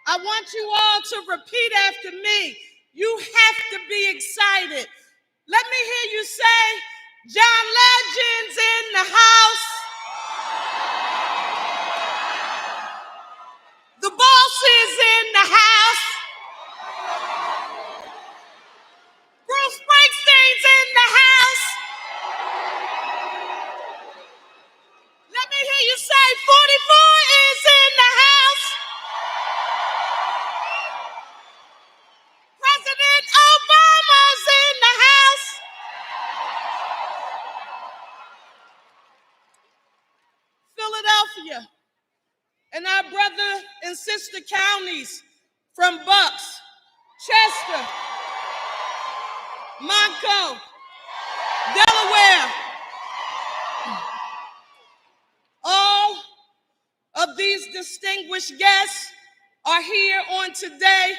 I want you all to repeat after me. You have to be excited. Let me hear you say, John Legend's in the house. The boss is in the house. Bruce Springsteen's in the house. Let me hear you say, 44 is in the house. President Obama's in the house. Philadelphia and our brother and sister counties from Bucks, Chester, Montco, Delaware. All of these distinguished guests are here on today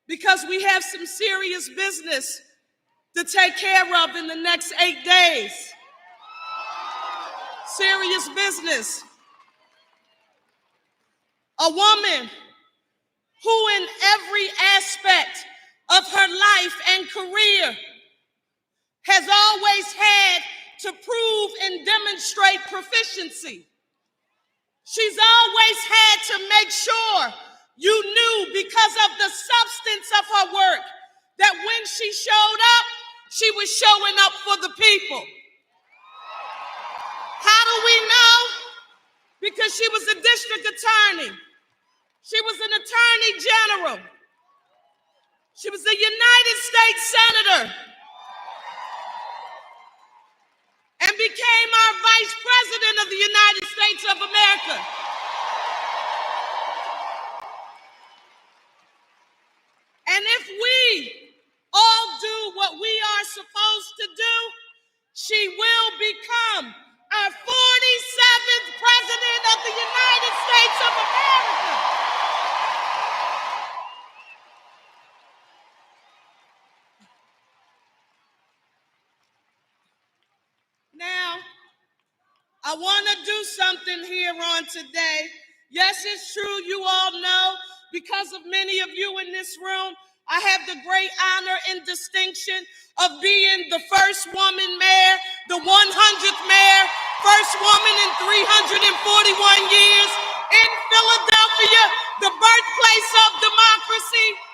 because we have some serious business to take care of in the next 8 days. Serious business. A woman who in every aspect of her life and career has always had to prove and demonstrate proficiency. She's always had to make sure you knew, because of the substance of her work, that when she showed up, she was showing up for the people. How do we know? Because she was a district attorney. She was an attorney general. She was a United States senator and became our vice president of the United States of America. And if we all do what we are supposed to do, she will become our 47th president of the United States of America. I want to do something here on today. Yes, it's true, you all know, because of many of you in this room, I have the great honor and distinction of being the first woman mayor, the 100th mayor, first woman in 341 years in Philadelphia, the birthplace of democracy.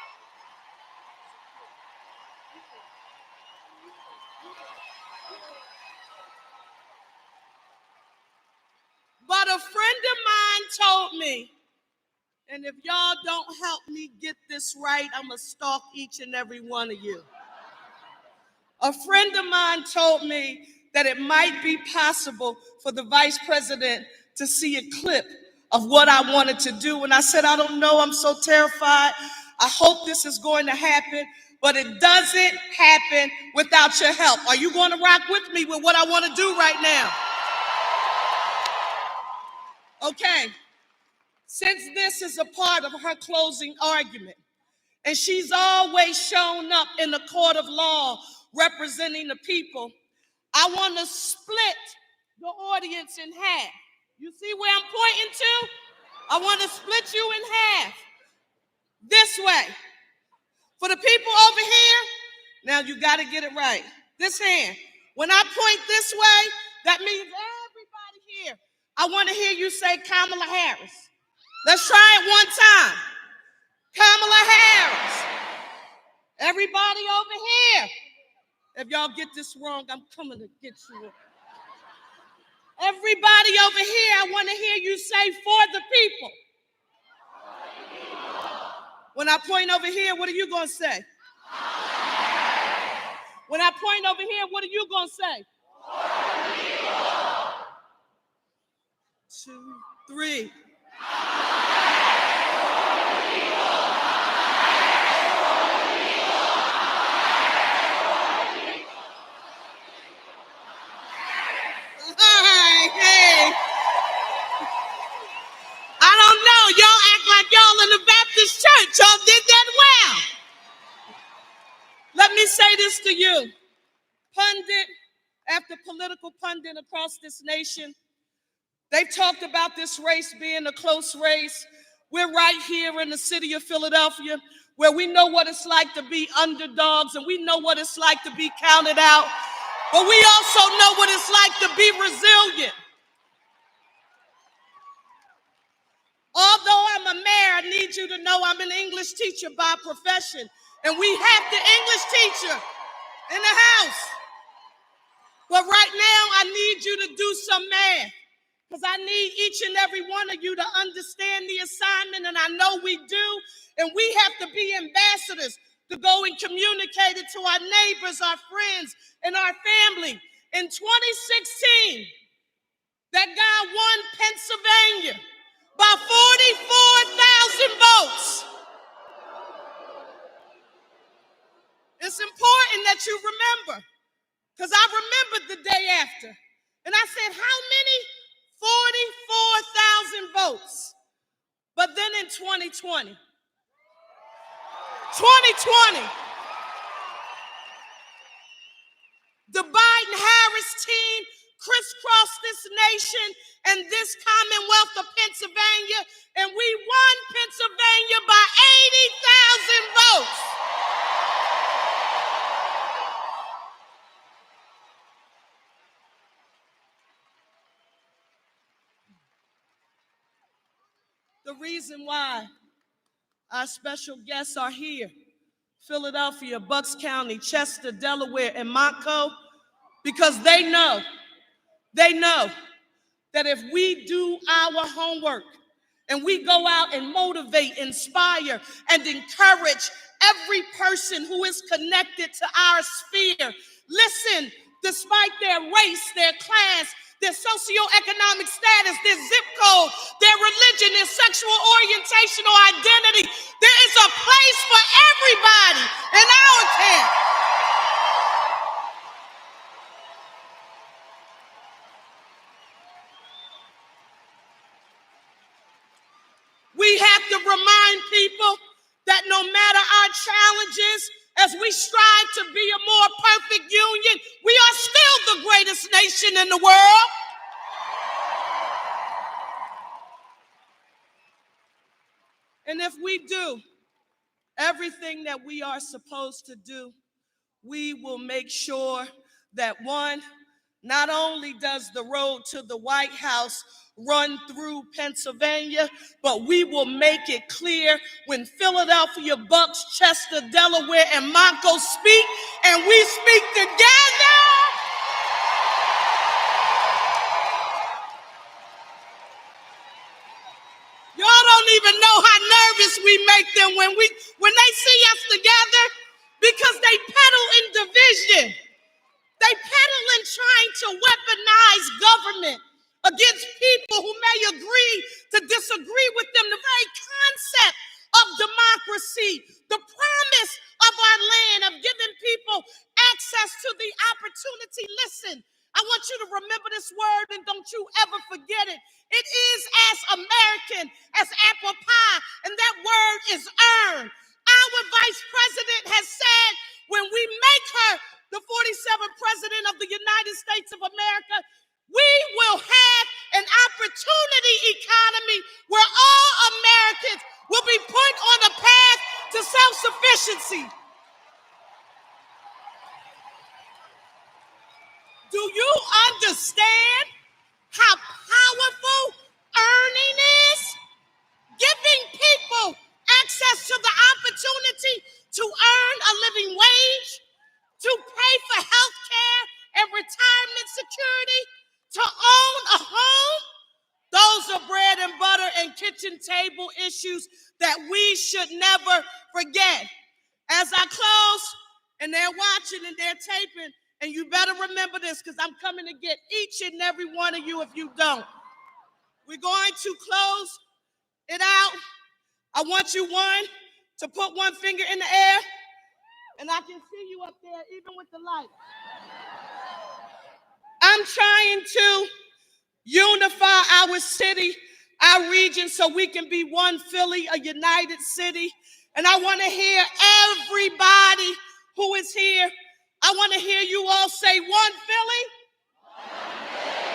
But a friend of mine told me, and if y'all don't help me get this right, I'm going to stalk each and every one of you. A friend of mine told me that it might be possible for the vice president to see a clip of what I wanted to do. And I said, I don't know, I'm so terrified. I hope this is going to happen, but it doesn't happen without your help. Are you going to rock with me with what I want to do right now? Okay. Since this is a part of her closing argument, and she's always shown up in the court of law representing the people, I want to split the audience in half. You see where I'm pointing to? I want to split you in half. This way. For the people over here, now you got to get it right. This hand. When I point this way, that means everybody here. I want to hear you say Kamala Harris. Let's try it one time. Kamala Harris. Everybody over here. If y'all get this wrong, I'm coming to get you. Everybody over here, I want to hear you say for the people. When I point over here, what are you going to say? When I point over here, what are you going to say? 2, 3. Church, y'all did that well. Let me say this to you. Pundit after political pundit across this nation, they've talked about this race being a close race. We're right here in the city of Philadelphia where we know what it's like to be underdogs and we know what it's like to be counted out, but we also know what it's like to be resilient. Although I'm a mayor, I need you to know I'm an English teacher by profession. And we have the English teacher in the house. But right now, I need you to do some math. Because I need each and every one of you to understand the assignment. And I know we do. And we have to be ambassadors to go and communicate it to our neighbors, our friends, and our family. In 2016, that guy won Pennsylvania by 44,000 votes. It's important that you remember, because I remembered the day after. And I said, how many? 44,000 votes. But then in 2020, the Biden-Harris team crisscrossed this nation and this Commonwealth of Pennsylvania, and we won Pennsylvania by 80,000 votes. The reason why our special guests are here, Philadelphia, Bucks County, Chester, Delaware, and Montco, because they know that if we do our homework and we go out and motivate, inspire, and encourage every person who is connected to our sphere, listen, despite their race, their class, their socioeconomic status, their zip code, their religion, their sexual orientation or identity, there is a place for everybody in our camp. We have to remind people that no matter our challenges, as we strive to be a more perfect union, we are still the greatest nation in the world. And if we do everything that we are supposed to do, we will make sure that one, not only does the road to the White House run through Pennsylvania, but we will make it clear when Philadelphia, Bucks, Chester, Delaware, and Monco speak, and we speak together. Y'all don't even know how nervous we make them when they see us together, because they peddle in division. They peddle in trying to weaponize government against people who may agree to disagree with them. The very concept of democracy, the promise of our land, of giving people access to the opportunity. Listen, I want you to remember this word, and don't you ever forget it. It is as American as apple pie, and that word is earned. Our vice president has said, when we make her the 47th president of the United States of America, we will have an opportunity economy where all Americans will be put on a path to self-sufficiency. Do you understand how powerful earning is? Giving people access to the opportunity to earn a living wage, to pay for health care and retirement security, to own a home. Those are bread and butter and kitchen table issues that we should never forget. As I close, and they're watching and they're taping, and you better remember this, because I'm coming to get each and every one of you if you don't. We're going to close it out. I want you, one, to put one finger in the air, and I can see you up there, even with the light. I'm trying to unify our city, our region, so we can be one Philly, a united city. And I want to hear everybody who is here. I want to hear you all say, one Philly,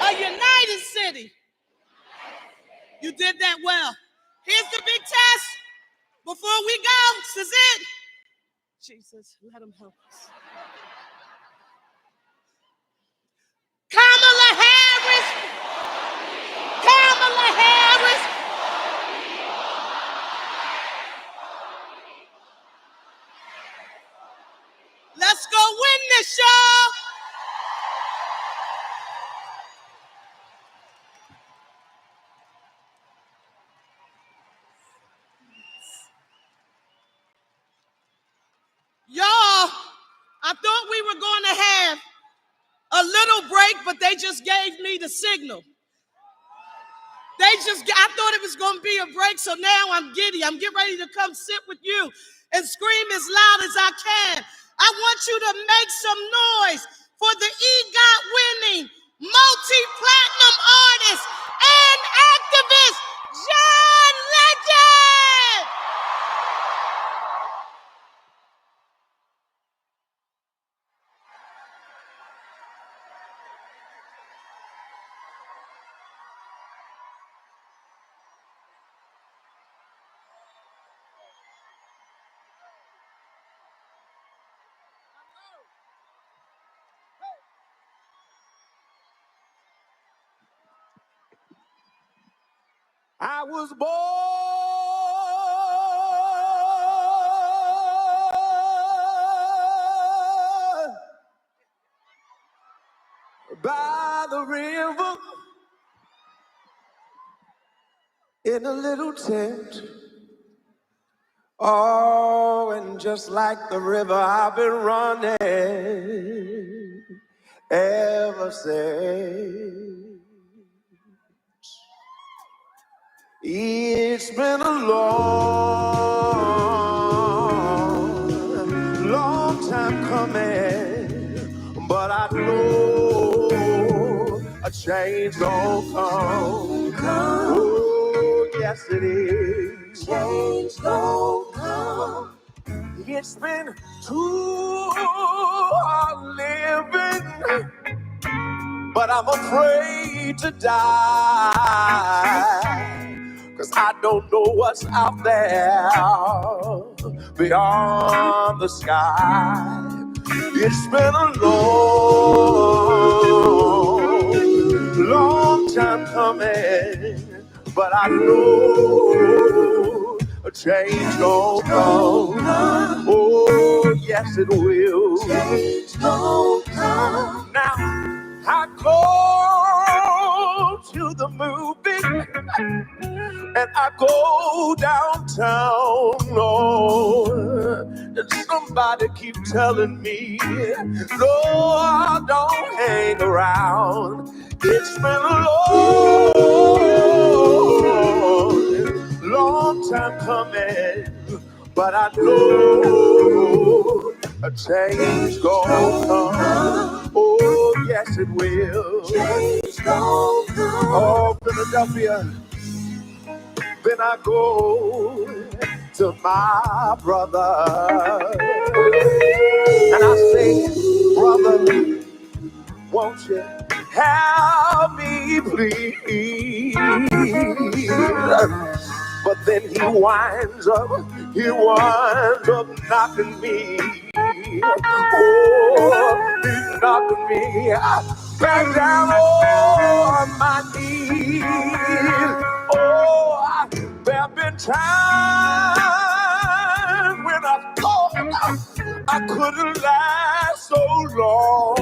a united city. You did that well. Here's the big test. Before we go, this is it. Jesus, let him help us. Kamala Harris. Kamala Harris. Let's go win this, y'all. Y'all, I thought we were going to have a little break, but they just gave me the signal. I thought it was going to be a break, so now I'm giddy. I'm getting ready to come sit with you and scream as loud as I can. I want you to make some noise for the EGOT-winning, multi-platinum artist and activist, John Legend! I was born by the river in a little tent. Oh, and just like the river, I've been running ever since. It's been a long time coming, but I know a change gon' come. Oh, yes it is. Change gon' come. It's been too hard living, but I'm afraid to die. 'cause I don't know what's out there beyond the sky. It's been a long time coming, but I know a change gon' come. Oh, yes it will. Change gon' come. Now I go to the movie and I go downtown, Lord, and somebody keep telling me, no, don't hang around. It's been a long time coming, but I know a change gonna come. Oh, yes it will. Change gonna come. Oh, Philadelphia. Then I go to my brother and I say, brother, won't you help me please? But then he winds up knocking me. Oh, he's knocking me back down on my knees. Oh, there have been times when I thought I couldn't last so long.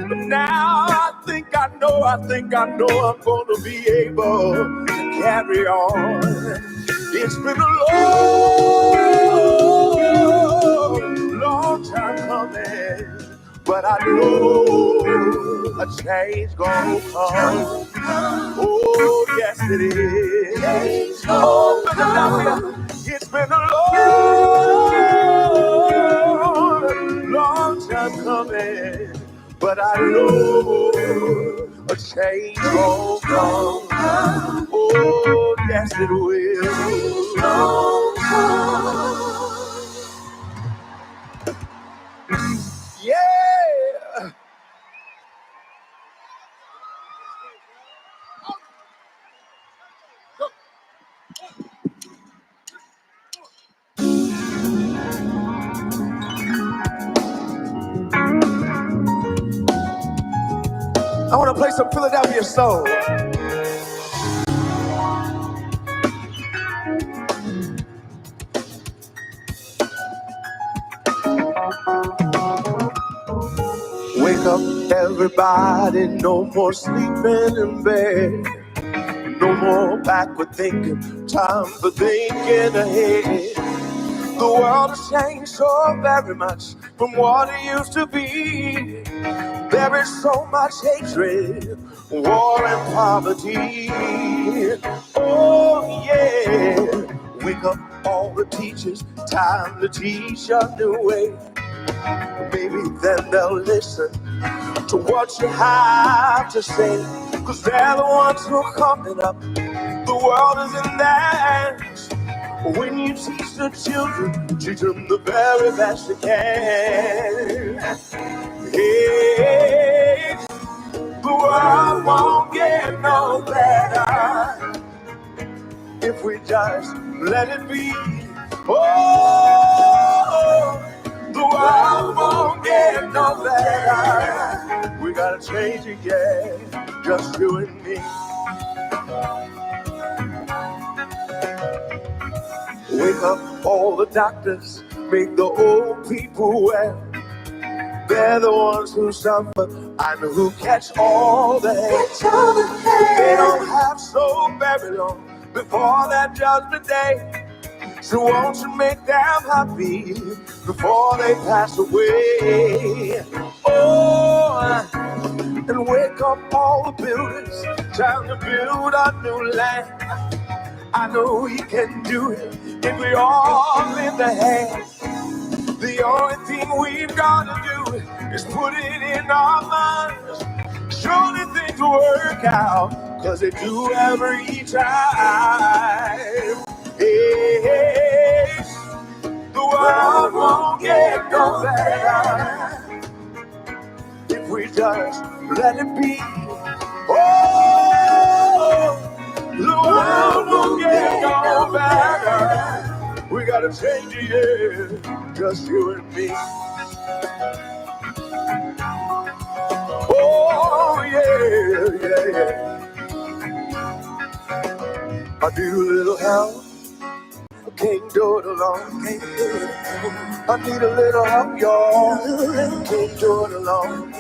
But now I think I know I'm gonna be able to carry on. It's been a long time coming, but I know a change gonna come. Oh, yes it is. Oh, Philadelphia, it's been a long time coming, but I know a change gonna come. Oh, yes it will. Yeah. I want to play some Philadelphia soul. Wake up, everybody, no more sleeping in bed. No more backward thinking, time for thinking ahead. The world has changed so very much from what it used to be. There is so much hatred, war and poverty. Oh yeah, wake up all the teachers, time to teach a new way. Maybe then they'll listen to what you have to say, 'cause they're the ones who are coming up. The world is in their hands. When you teach the children, teach them the very best you can. Hey, the world won't get no better if we just let it be. Oh, the world won't get no better. We gotta change it, yeah, just you and me. Wake up all the doctors, make the old people well. They're the ones who suffer and who catch all the hate. They don't have so very long before that judgment day. So won't you make them happy before they pass away? Oh, and wake up all the builders, time to build a new land. I know we can do it if we all lend a hand. The only thing we've got to do is put it in our minds. Surely things will work out, 'cause they do every time. Hey, hey, the world won't get no better if we just let it be. Oh, the world won't better. We gotta change it, yeah. Just you and me. Oh, yeah, yeah, yeah. I need a little help. I can't do it alone. Can't do it alone. I need a little help, y'all. Can't do it alone.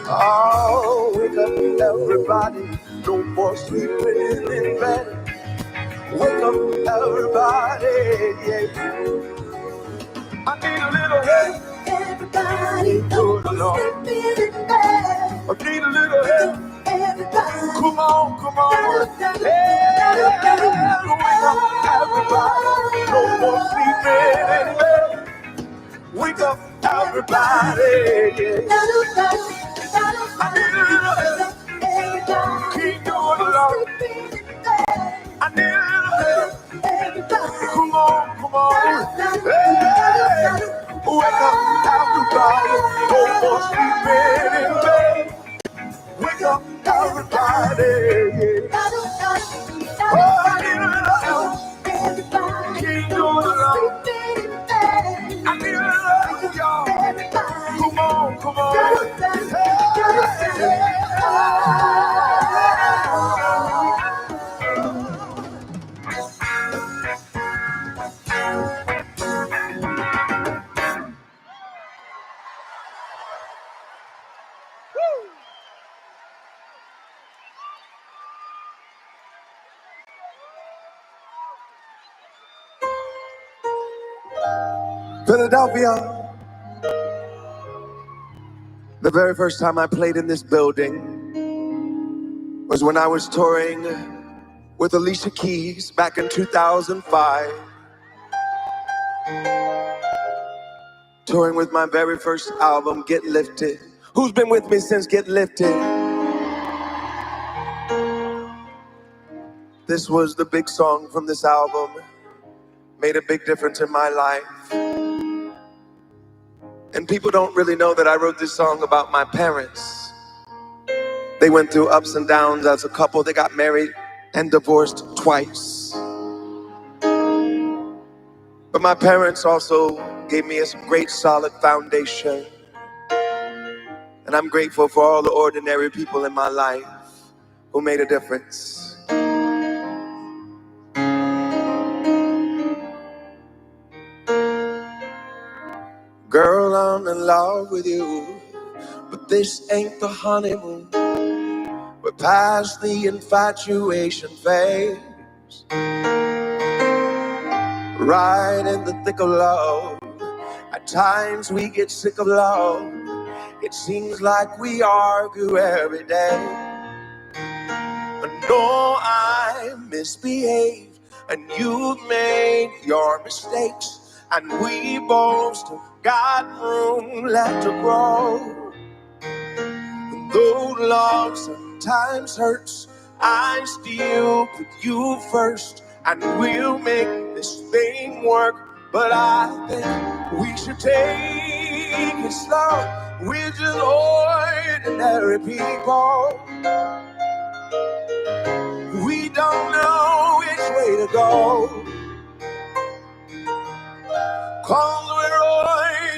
Oh, wake up, everybody. No more sleeping in bed. Wake up, everybody. Yeah. I need a little help. Everybody, do it alone. I need a little help. Everybody, come on, come on. Yeah. Wake up, everybody. No more sleeping in bed. Wake up, everybody. Yeah. I need a little help. Keep doing it alone. I need a little help. Come on, come on. Hey. Wake up, everybody. No more sleeping in bed. Wake up, everybody. Yeah. Oh, I need a little help. Keep doing it alone. I need a little help, y'all. Come on, come on. Hey. Philadelphia. The very first time I played in this building was when I was touring with Alicia Keys back in 2005. Touring with my very first album, Get Lifted. Who's been with me since Get Lifted? This was the big song from this album. Made a big difference in my life. And people don't really know that I wrote this song about my parents. They went through ups and downs as a couple. They got married and divorced twice. But my parents also gave me a great solid foundation. And I'm grateful for all the ordinary people in my life who made a difference. Girl, I'm in love with you, but this ain't the honeymoon. We're past the infatuation phase. Right in the thick of love. At times we get sick of love. It seems like we argue every day. I know I misbehaved, and you've made your mistakes, and we both still got room left to grow. And though love sometimes hurts, I still put you first, and we'll make this thing work. But I think we should take it slow. We're just ordinary people. We don't know which way to go. 'Cause we're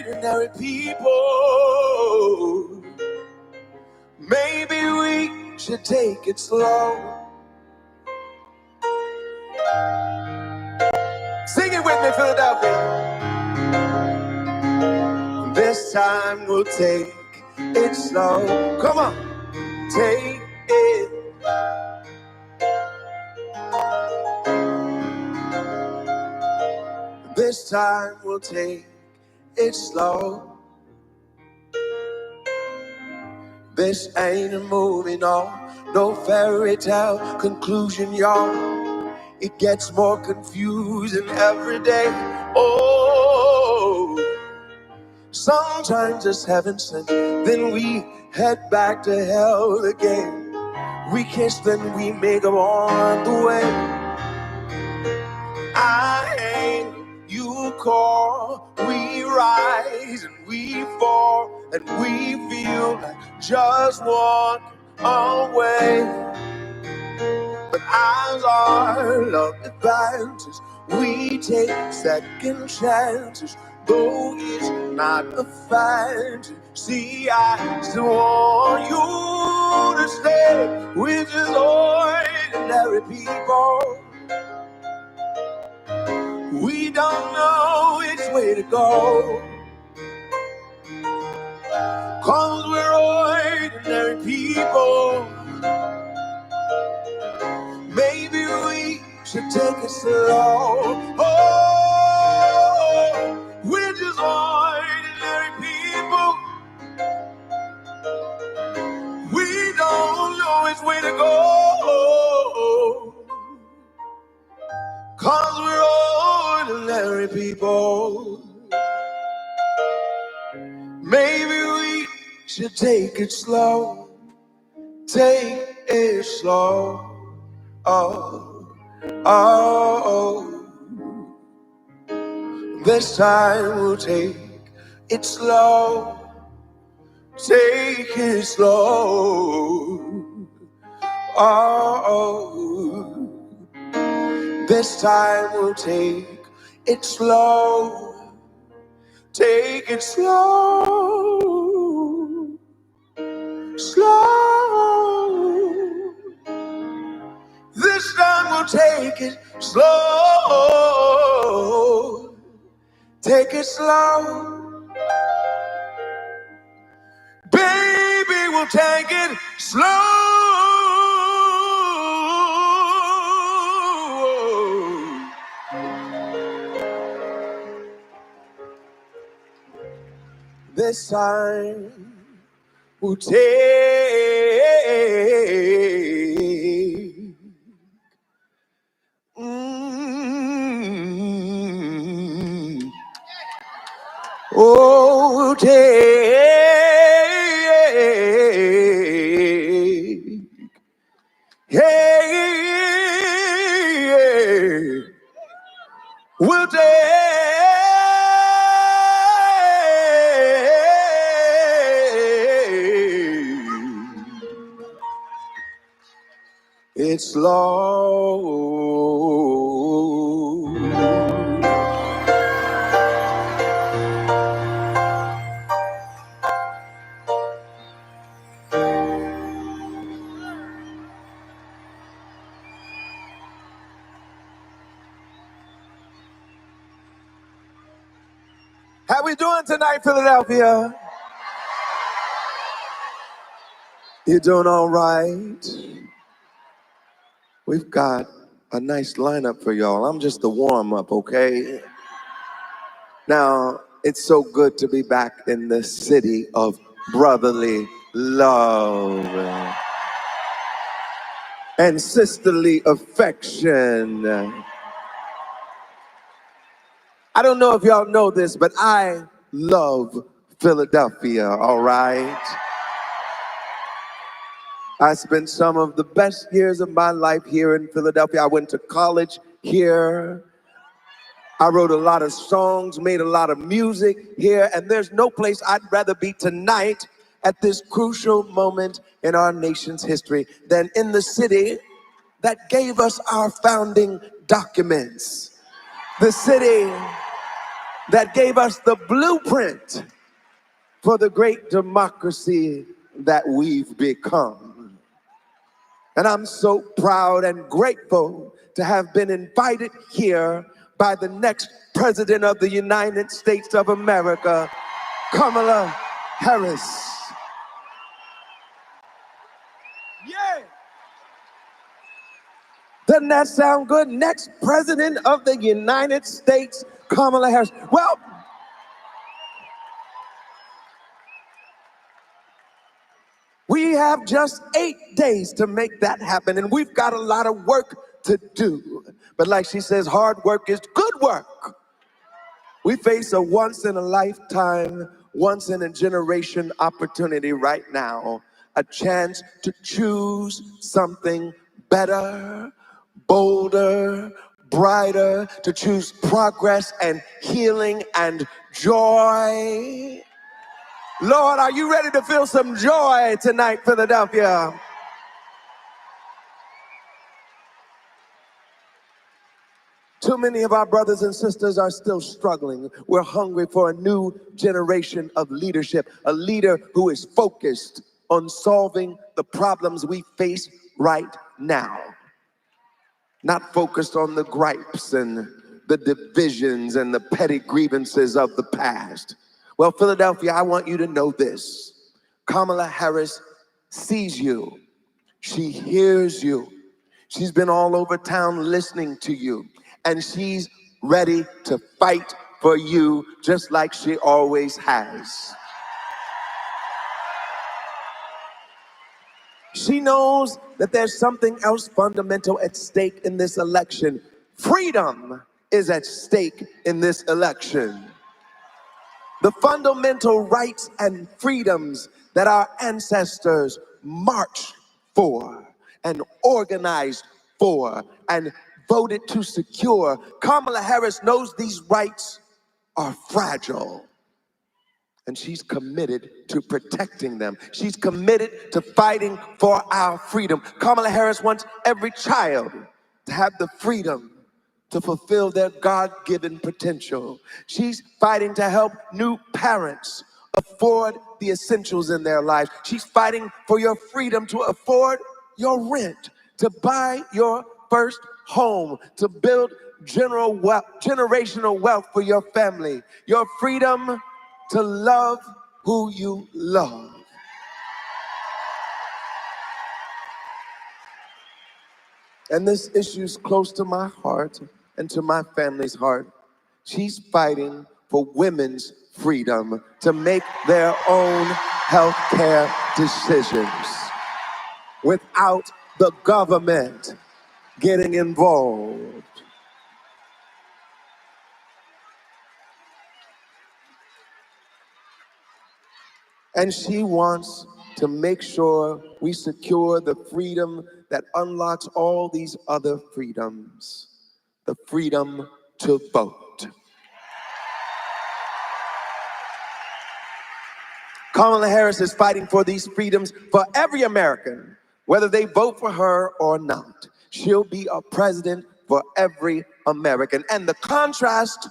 ordinary people. Maybe we should take it slow. Sing it with me, Philadelphia. This time we'll take it slow. Come on, take it. This time we'll take it slow. This ain't a movie, no fairy tale conclusion, y'all. It gets more confusing every day. Oh, sometimes it's heaven sent, then we head back to hell again. We kiss, then we make them on the way. I hang, you call, we rise and we fall, and we feel like just walking away. But As our love advances, we take second chances. Though it's not a fantasy, see, I still want you to stay with just ordinary people. We don't know which way to go, 'cause we're ordinary people. Maybe we should take it slow. Oh, we're just ordinary people. We don't know which way to go, 'cause we're ordinary people. Maybe we should take it slow. Take it slow. Oh, oh. This time we'll take it slow. Take it slow. Oh, this time we'll take it slow. Take it slow. Slow. This time we'll take it slow. Take it slow. Baby, we'll take it slow. This time we'll take we'll take we'll take it slow. How we doing tonight, Philadelphia? You doing all right? We've got a nice lineup for y'all. I'm just the warm-up, okay? Now, it's so good to be back in the city of brotherly love and sisterly affection. I don't know if y'all know this, but I love Philadelphia, all right? I spent some of the best years of my life here in Philadelphia. I went to college here. I wrote a lot of songs, made a lot of music here, and there's no place I'd rather be tonight at this crucial moment in our nation's history than in the city that gave us our founding documents. The city that gave us the blueprint for the great democracy that we've become. And I'm so proud and grateful to have been invited here by the next President of the United States of America, Kamala Harris. Yeah. Doesn't that sound good? Next President of the United States, Kamala Harris. Well, we have just 8 days to make that happen, and we've got a lot of work to do. But like she says, hard work is good work. We face a once-in-a-lifetime, once-in-a-generation opportunity right now, a chance to choose something better, bolder, brighter, to choose progress and healing and joy. Lord, are you ready to feel some joy tonight, Philadelphia? Too many of our brothers and sisters are still struggling. We're hungry for a new generation of leadership, a leader who is focused on solving the problems we face right now, not focused on the gripes and the divisions and the petty grievances of the past. Well, Philadelphia, I want you to know this. Kamala Harris sees you. She hears you. She's been all over town listening to you. And she's ready to fight for you just like she always has. She knows that there's something else fundamental at stake in this election. Freedom is at stake in this election. The fundamental rights and freedoms that our ancestors marched for and organized for and voted to secure. Kamala Harris knows these rights are fragile, and she's committed to protecting them. She's committed to fighting for our freedom. Kamala Harris wants every child to have the freedom to fulfill their God-given potential. She's fighting to help new parents afford the essentials in their lives. She's fighting for your freedom to afford your rent, to buy your first home, to build generational wealth for your family, your freedom to love who you love. And this issue is close to my heart and to my family's heart. She's fighting for women's freedom to make their own health care decisions without the government getting involved. And she wants to make sure we secure the freedom that unlocks all these other freedoms. The freedom to vote. Kamala Harris is fighting for these freedoms for every American, whether they vote for her or not. She'll be a president for every American. And the contrast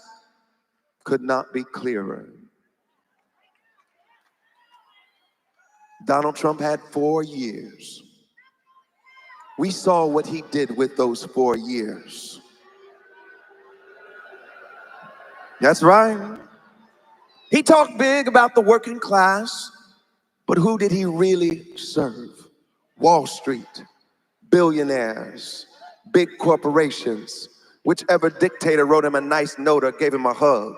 could not be clearer. Donald Trump had 4 years. We saw what he did with those 4 years. That's right. He talked big about the working class, but who did he really serve? Wall Street, billionaires, big corporations, whichever dictator wrote him a nice note or gave him a hug.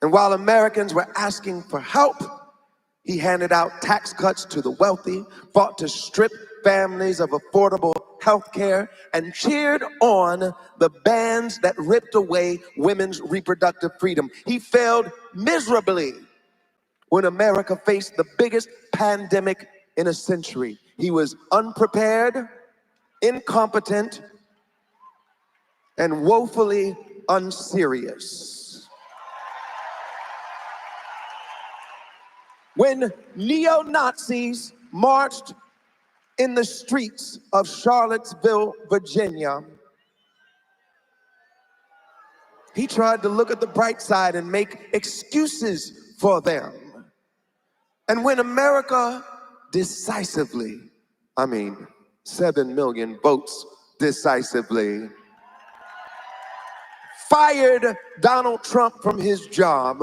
And while Americans were asking for help, he handed out tax cuts to the wealthy, fought to strip families of affordable health care, and cheered on the bans that ripped away women's reproductive freedom. He failed miserably when America faced the biggest pandemic in a century. He was unprepared, incompetent, and woefully unserious. When neo-Nazis marched in the streets of Charlottesville, Virginia, he tried to look at the bright side and make excuses for them. And when America decisively, 7 million votes decisively, fired Donald Trump from his job,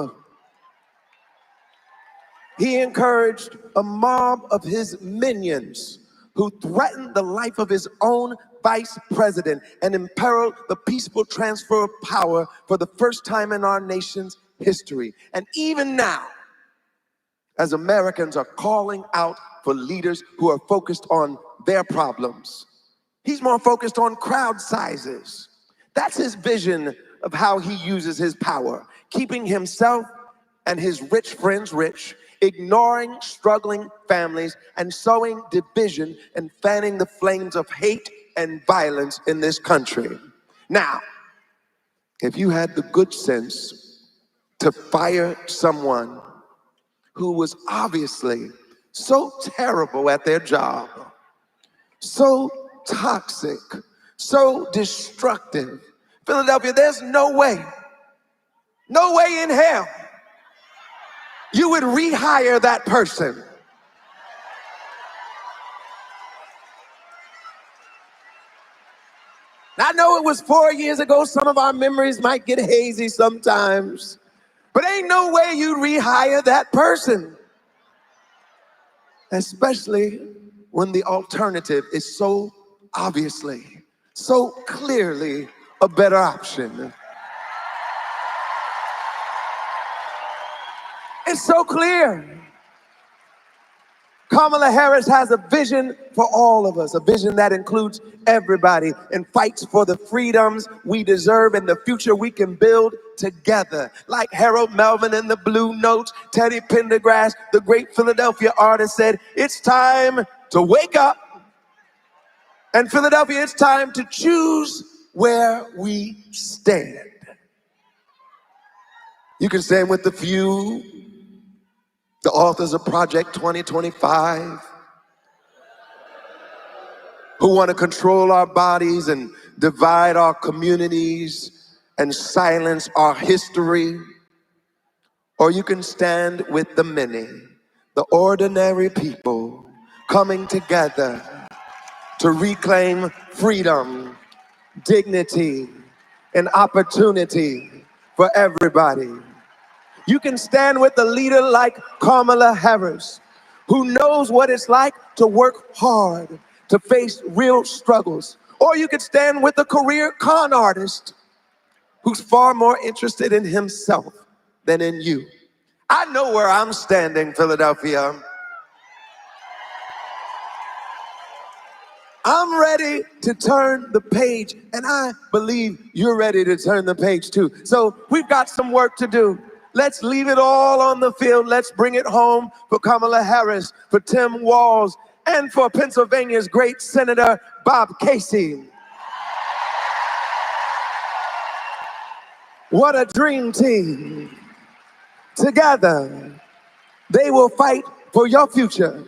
he encouraged a mob of his minions who threatened the life of his own vice president and imperiled the peaceful transfer of power for the first time in our nation's history. And even now, as Americans are calling out for leaders who are focused on their problems, he's more focused on crowd sizes. That's his vision of how he uses his power, keeping himself and his rich friends rich, ignoring struggling families, and sowing division and fanning the flames of hate and violence in this country. Now, if you had the good sense to fire someone who was obviously so terrible at their job, so toxic, so destructive. Philadelphia, there's no way in hell you would rehire that person. I know it was 4 years ago. Some of our memories might get hazy sometimes, but ain't no way you rehire that person, especially when the alternative is so obviously, so clearly a better option. It's so clear. Kamala Harris has a vision for all of us, a vision that includes everybody and fights for the freedoms we deserve and the future we can build together. Like Harold Melvin in the Blue Notes, Teddy Pendergrass, the great Philadelphia artist, said, it's time to wake up. And Philadelphia, it's time to choose where we stand. You can stand with the few, the authors of Project 2025, who want to control our bodies and divide our communities and silence our history. Or you can stand with the many, the ordinary people coming together to reclaim freedom, dignity, and opportunity for everybody. You can stand with a leader like Kamala Harris, who knows what it's like to work hard, to face real struggles. Or you could stand with a career con artist who's far more interested in himself than in you. I know where I'm standing, Philadelphia. I'm ready to turn the page, and I believe you're ready to turn the page too. So we've got some work to do. Let's leave it all on the field. Let's bring it home for Kamala Harris, for Tim Walz, and for Pennsylvania's great Senator Bob Casey. What a dream team. Together, they will fight for your future,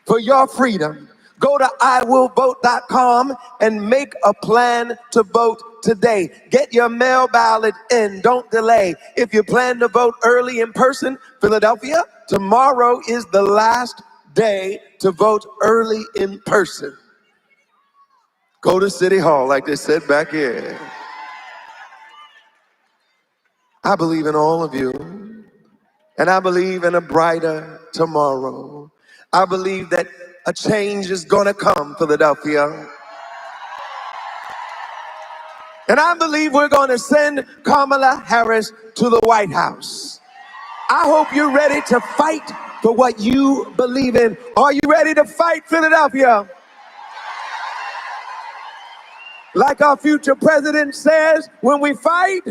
for your freedom. Go to iwillvote.com and make a plan to vote today. Get your mail ballot in. Don't delay. If you plan to vote early in person, Philadelphia, tomorrow is the last day to vote early in person. Go to City Hall, like they said back here. I believe in all of you, and I believe in a brighter tomorrow. I believe that a change is gonna come, Philadelphia. And I believe we're gonna send Kamala Harris to the White House. I hope you're ready to fight for what you believe in. Are you ready to fight, Philadelphia? Like our future president says, when we fight,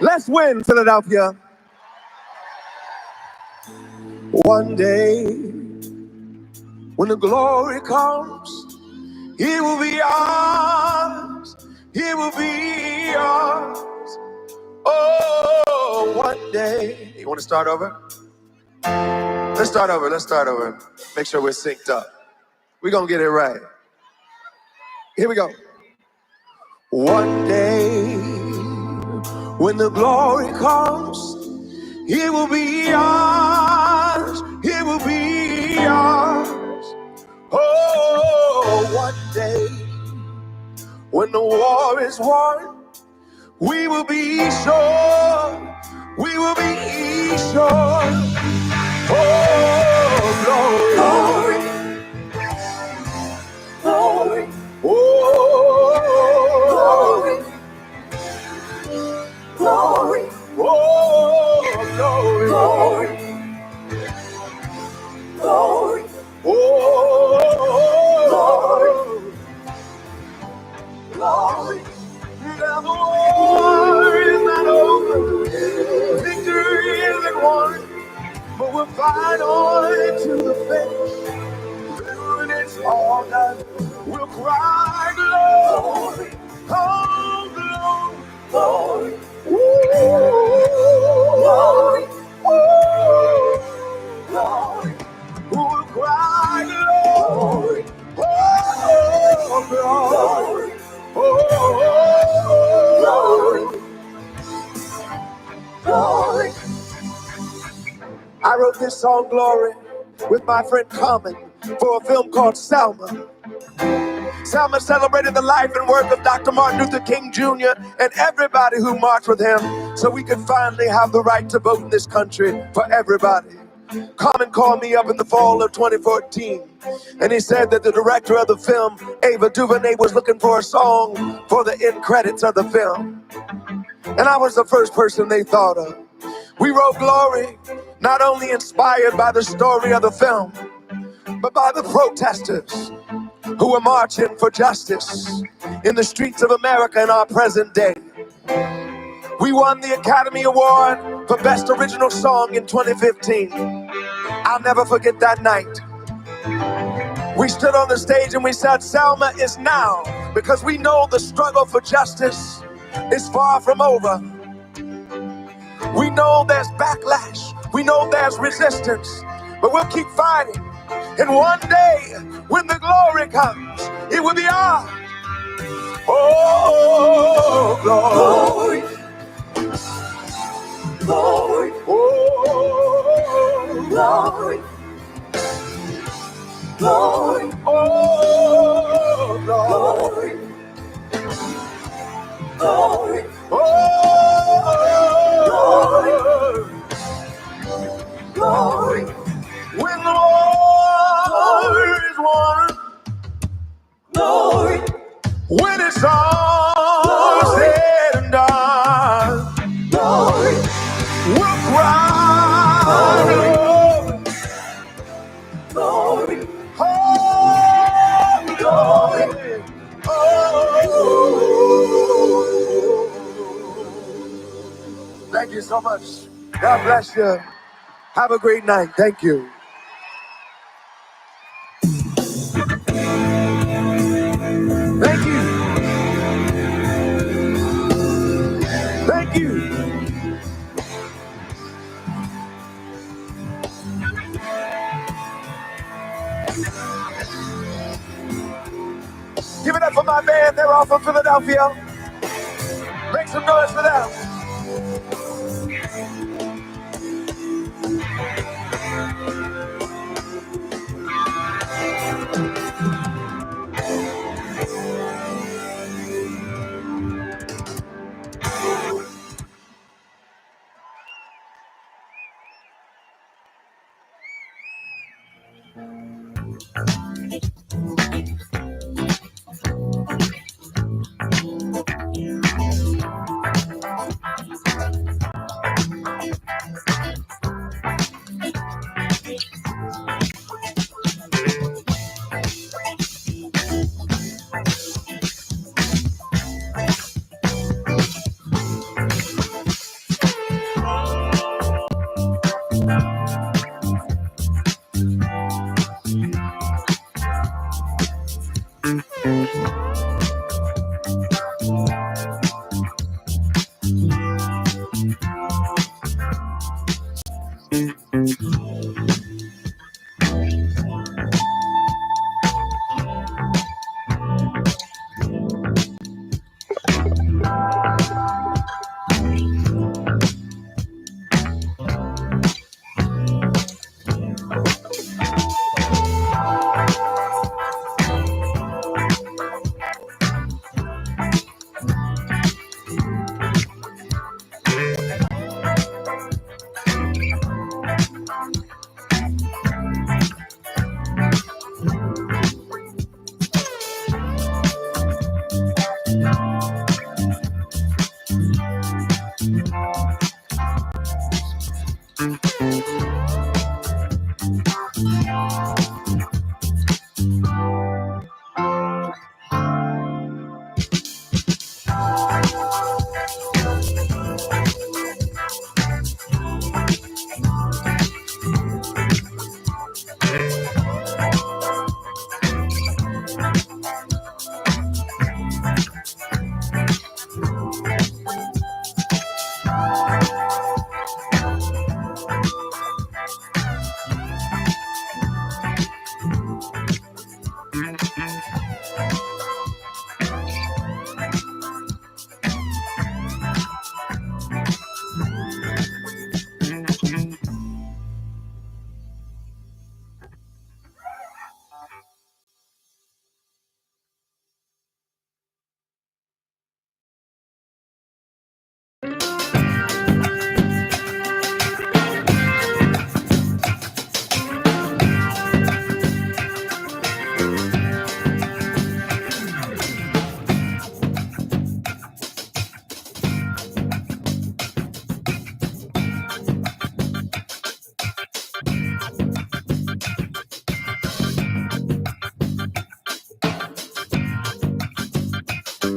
let's win, Philadelphia. One day, when the glory comes, it will be ours. It will be yours. Oh, one day. You want to start over? Let's start over. Make sure we're synced up. We're going to get it right. Here we go. One day, when the glory comes, it will be yours. It will be yours. Oh, one day, when the war is won, we will be sure. We will be sure. Oh, glory, glory, glory. Oh, glory, glory. Oh, glory, glory, glory. Oh, glory, glory. Now the war is not over. Victory isn't won. But we'll fight on to the finish. When it's all done, we'll cry glory, oh glory, glory, glory, glory, glory. this song, Glory, with my friend Common for a film called Selma. Selma celebrated the life and work of Dr. Martin Luther King Jr. and everybody who marched with him so we could finally have the right to vote in this country for everybody. Common called me up in the fall of 2014, and he said that the director of the film, Ava DuVernay, was looking for a song for the end credits of the film. And I was the first person they thought of. We wrote Glory, not only inspired by the story of the film, but by the protesters who were marching for justice in the streets of America in our present day. We won the Academy Award for Best Original Song in 2015. I'll never forget that night. We stood on the stage and we said, Selma is now, because we know the struggle for justice is far from over. We know there's backlash. We know there's resistance, but we'll keep fighting. And one day, when the glory comes, it will be ours. Oh, glory. Glory. Oh, glory. Glory. Oh, glory. Glory. Oh, glory. Glory. When the war is won, glory. When it's all said and done, glory. We'll cry, glory. Glory. Oh, glory. Oh. Thank you so much. God bless you. Have a great night. Thank you. Thank you. Thank you. Give it up for my band. They're all from Philadelphia. Make some noise for them.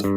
Philly!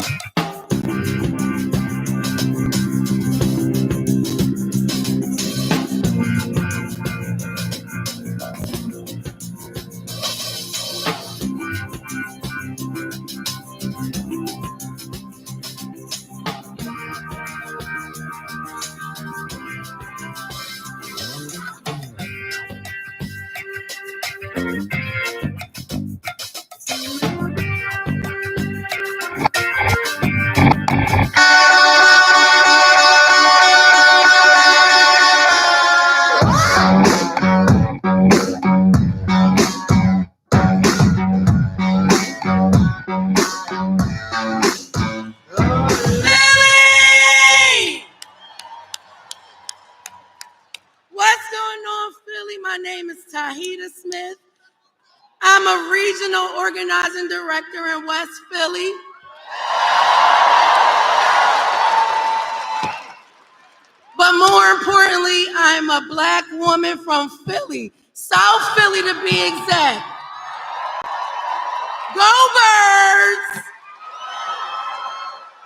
What's going on, Philly? My name is Tahita Smith. I'm a regional organizing director in West Philly. But more importantly, I'm a Black woman from Philly, South Philly to be exact. Go Birds!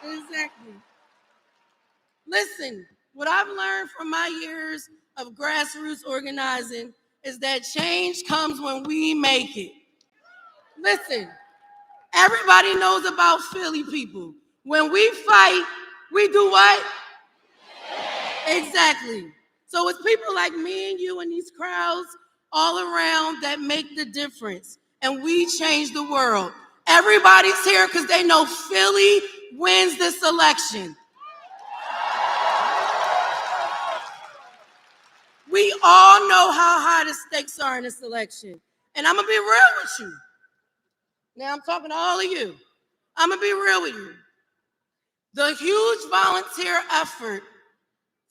Exactly. Listen, what I've learned from my years of grassroots organizing is that change comes when we make it. Listen, everybody knows about Philly people. When we fight, we do what? Exactly. So it's people like me and you and these crowds all around that make the difference. And we change the world. Everybody's here because they know Philly wins this election. We all know how high the stakes are in this election. And I'm going to be real with you. Now I'm talking to all of you. I'm going to be real with you. The huge volunteer effort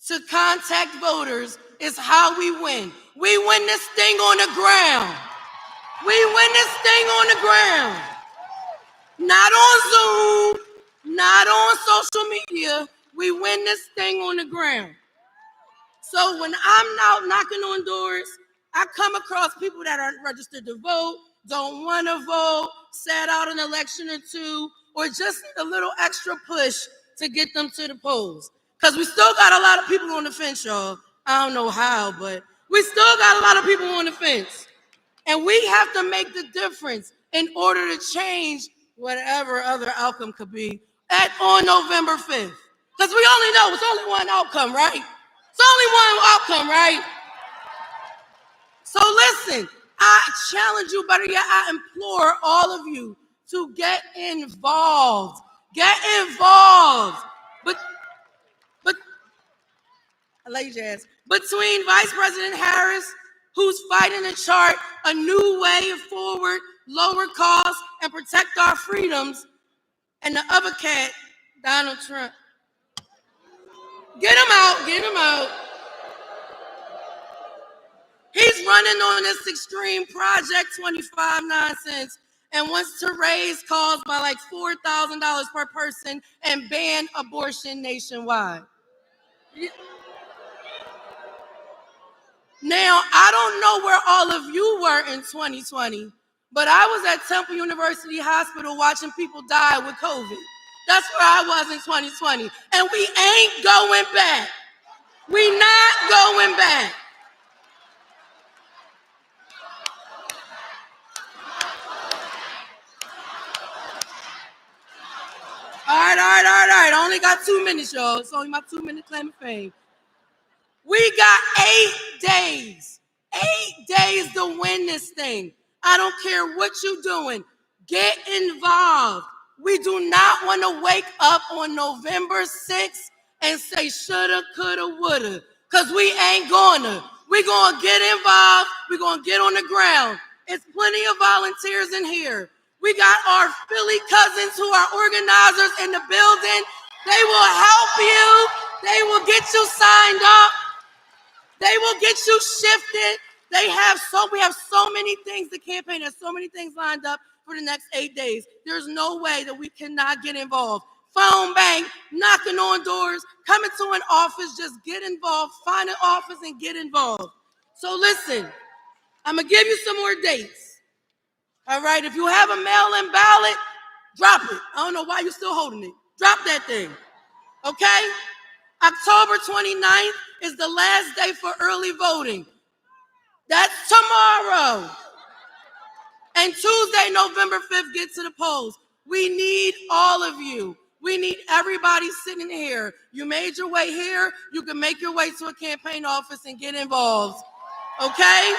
to contact voters is how we win. We win this thing on the ground. We win this thing on the ground. Not on Zoom, not on social media. We win this thing on the ground. So when I'm out knocking on doors, I come across people that aren't registered to vote, don't want to vote, sat out an election or two, or just need a little extra push to get them to the polls. Because we still got a lot of people on the fence, y'all. I don't know how, but we still got a lot of people on the fence. And we have to make the difference in order to change whatever other outcome could be on November 5th. Because we only know it's only one outcome, right? It's only one outcome, right? So listen, I challenge you, better yet, I implore all of you to get involved. Get involved. But I like you, Jazz. Between Vice President Harris, who's fighting to chart a new way forward, lower costs, and protect our freedoms, and the other cat, Donald Trump. Get him out, get him out. He's running on this extreme Project 25 nonsense and wants to raise costs by like $4,000 per person and ban abortion nationwide. Now, I don't know where all of you were in 2020, but I was at Temple University Hospital watching people die with COVID. That's where I was in 2020. And we ain't going back. We not going back. All right. I only got 2 minutes, y'all. It's only my 2-minute claim of fame. We got 8 days. 8 days to win this thing. I don't care what you're doing. Get involved. We do not want to wake up on November 6th and say shoulda, coulda, woulda, because we ain't gonna. We're going to get involved. We're going to get on the ground. It's plenty of volunteers in here. We got our Philly cousins who are organizers in the building. They will help you. They will get you signed up. They will get you shifted. We have so many things to campaign. There's so many things lined up for the next 8 days. There's no way that we cannot get involved. Phone bank, knocking on doors, coming to an office, just get involved. Find an office and get involved. So listen, I'm going to give you some more dates. All right, if you have a mail-in ballot, Drop it. I don't know why you're still holding it. Drop that thing. Okay? October 29th is the last day for early voting. That's tomorrow. And Tuesday, November 5th, get to the polls. We need all of you. We need everybody sitting here. You made your way here. You can make your way to a campaign office and get involved. Okay?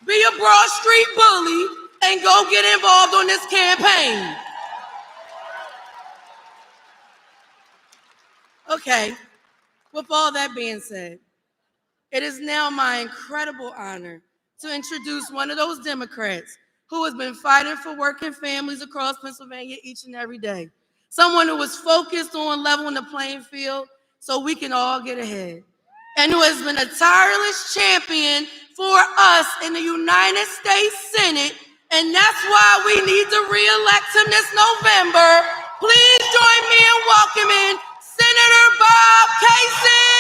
Be a Broad Street bully and go get involved on this campaign. Okay, with all that being said, it is now my incredible honor to introduce one of those Democrats who has been fighting for working families across Pennsylvania each and every day. Someone who is focused on leveling the playing field so we can all get ahead. And who has been a tireless champion for us in the United States Senate. And that's why we need to re-elect him this November. Please join me in welcoming Senator Bob Casey.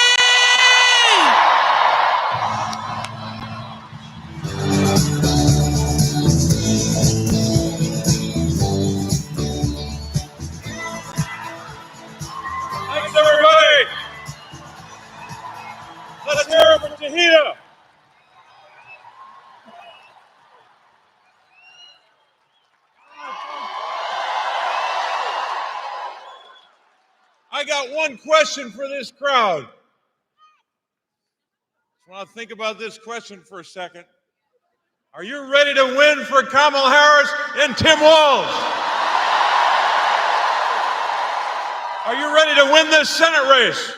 Thanks, everybody. Let's hear it for Tahita. I got one question for this crowd. Just want to think about this question for a second. Are you ready to win for Kamala Harris and Tim Walz? Are you ready to win this Senate race?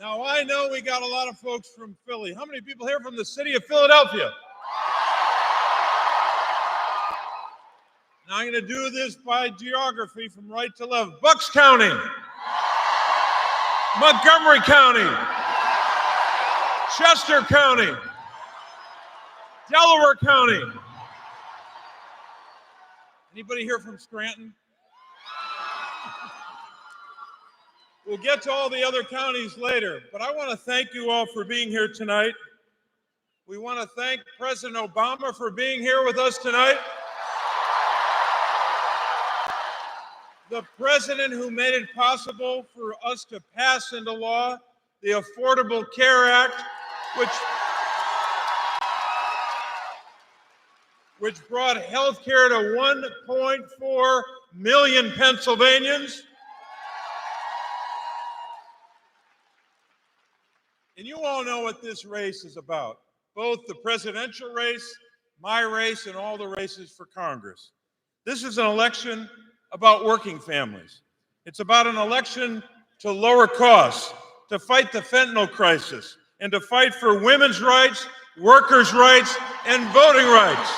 Now, I know we got a lot of folks from Philly. How many people here from the city of Philadelphia? Now, I'm going to do this by geography from right to left. Bucks County, Montgomery County, Chester County, Delaware County. Anybody here from Scranton? We'll get to all the other counties later, but I want to thank you all for being here tonight. We want to thank President Obama for being here with us tonight. The president who made it possible for us to pass into law the Affordable Care Act, which brought health care to 1.4 million Pennsylvanians. And you all know what this race is about, both the presidential race, my race, and all the races for Congress. This is an election about working families. It's about an election to lower costs, to fight the fentanyl crisis, and to fight for women's rights, workers' rights, and voting rights.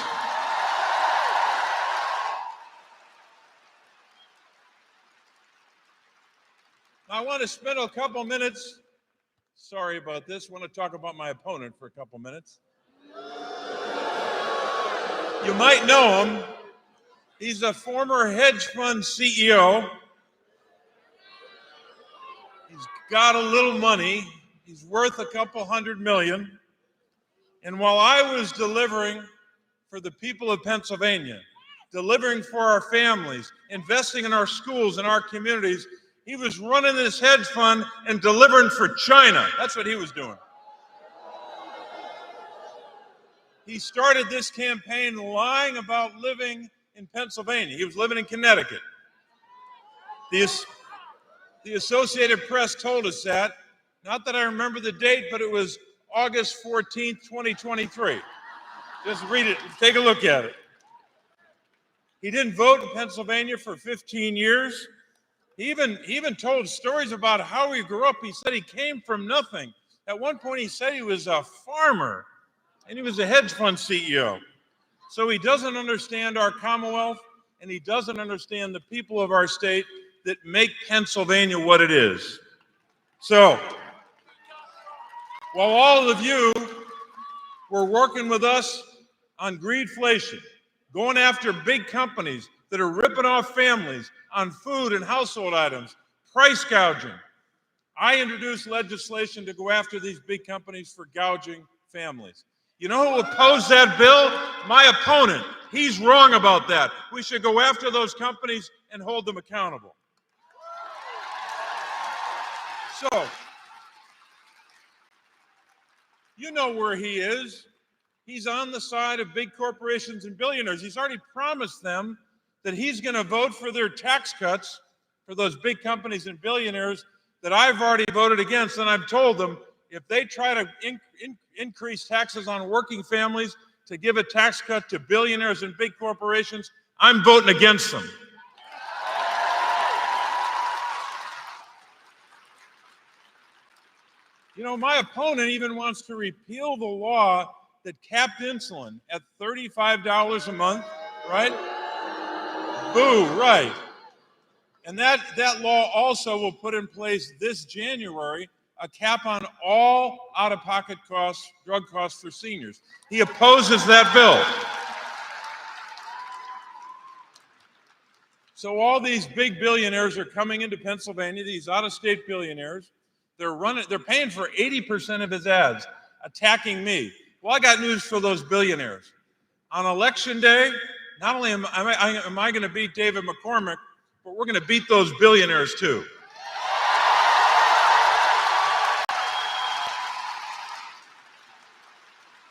I want to spend a couple minutes, sorry about this, I want to talk about my opponent for a couple minutes. You might know him. He's a former hedge fund CEO. He's got a little money. He's worth a couple $100 million. And while I was delivering for the people of Pennsylvania, delivering for our families, investing in our schools and our communities, he was running this hedge fund and delivering for China. That's what he was doing. He started this campaign lying about living in Pennsylvania. He was living in Connecticut. The Associated Press told us that. Not that I remember the date, but it was August 14th, 2023. Just read it, take a look at it. He didn't vote in Pennsylvania for 15 years. He even told stories about how he grew up. He said he came from nothing. At one point, he said he was a farmer, and he was a hedge fund CEO. So he doesn't understand our Commonwealth, and he doesn't understand the people of our state that make Pennsylvania what it is. So, while all of you were working with us on greedflation, going after big companies that are ripping off families on food and household items, price gouging, I introduced legislation to go after these big companies for gouging families. You know who opposed that bill? My opponent. He's wrong about that. We should go after those companies and hold them accountable. So, you know where he is. He's on the side of big corporations and billionaires. He's already promised them that he's going to vote for their tax cuts for those big companies and billionaires that I've already voted against. And I've told them if they try to increase taxes on working families to give a tax cut to billionaires and big corporations, I'm voting against them. You know, my opponent even wants to repeal the law that capped insulin at $35 a month, right? Boo, right. And that law also will put in place this January a cap on all out-of-pocket costs, drug costs for seniors. He opposes that bill. So all these big billionaires are coming into Pennsylvania, these out-of-state billionaires. They're paying for 80% of his ads, attacking me. Well, I got news for those billionaires. On election day, not only am I going to beat David McCormick, but we're going to beat those billionaires too.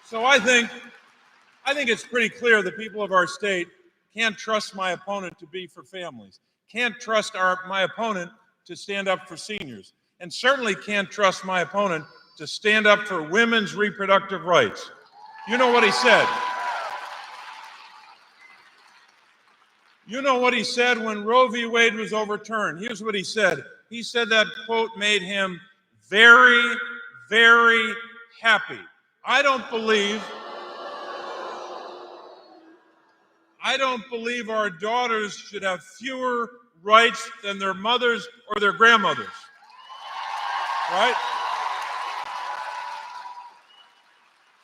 So I think it's pretty clear that people of our state can't trust my opponent to be for families, can't trust my opponent to stand up for seniors, and certainly can't trust my opponent to stand up for women's reproductive rights. You know what he said. You know what he said when Roe v. Wade was overturned. Here's what he said. He said that quote made him very, very happy. I don't believe our daughters should have fewer rights than their mothers or their grandmothers. Right?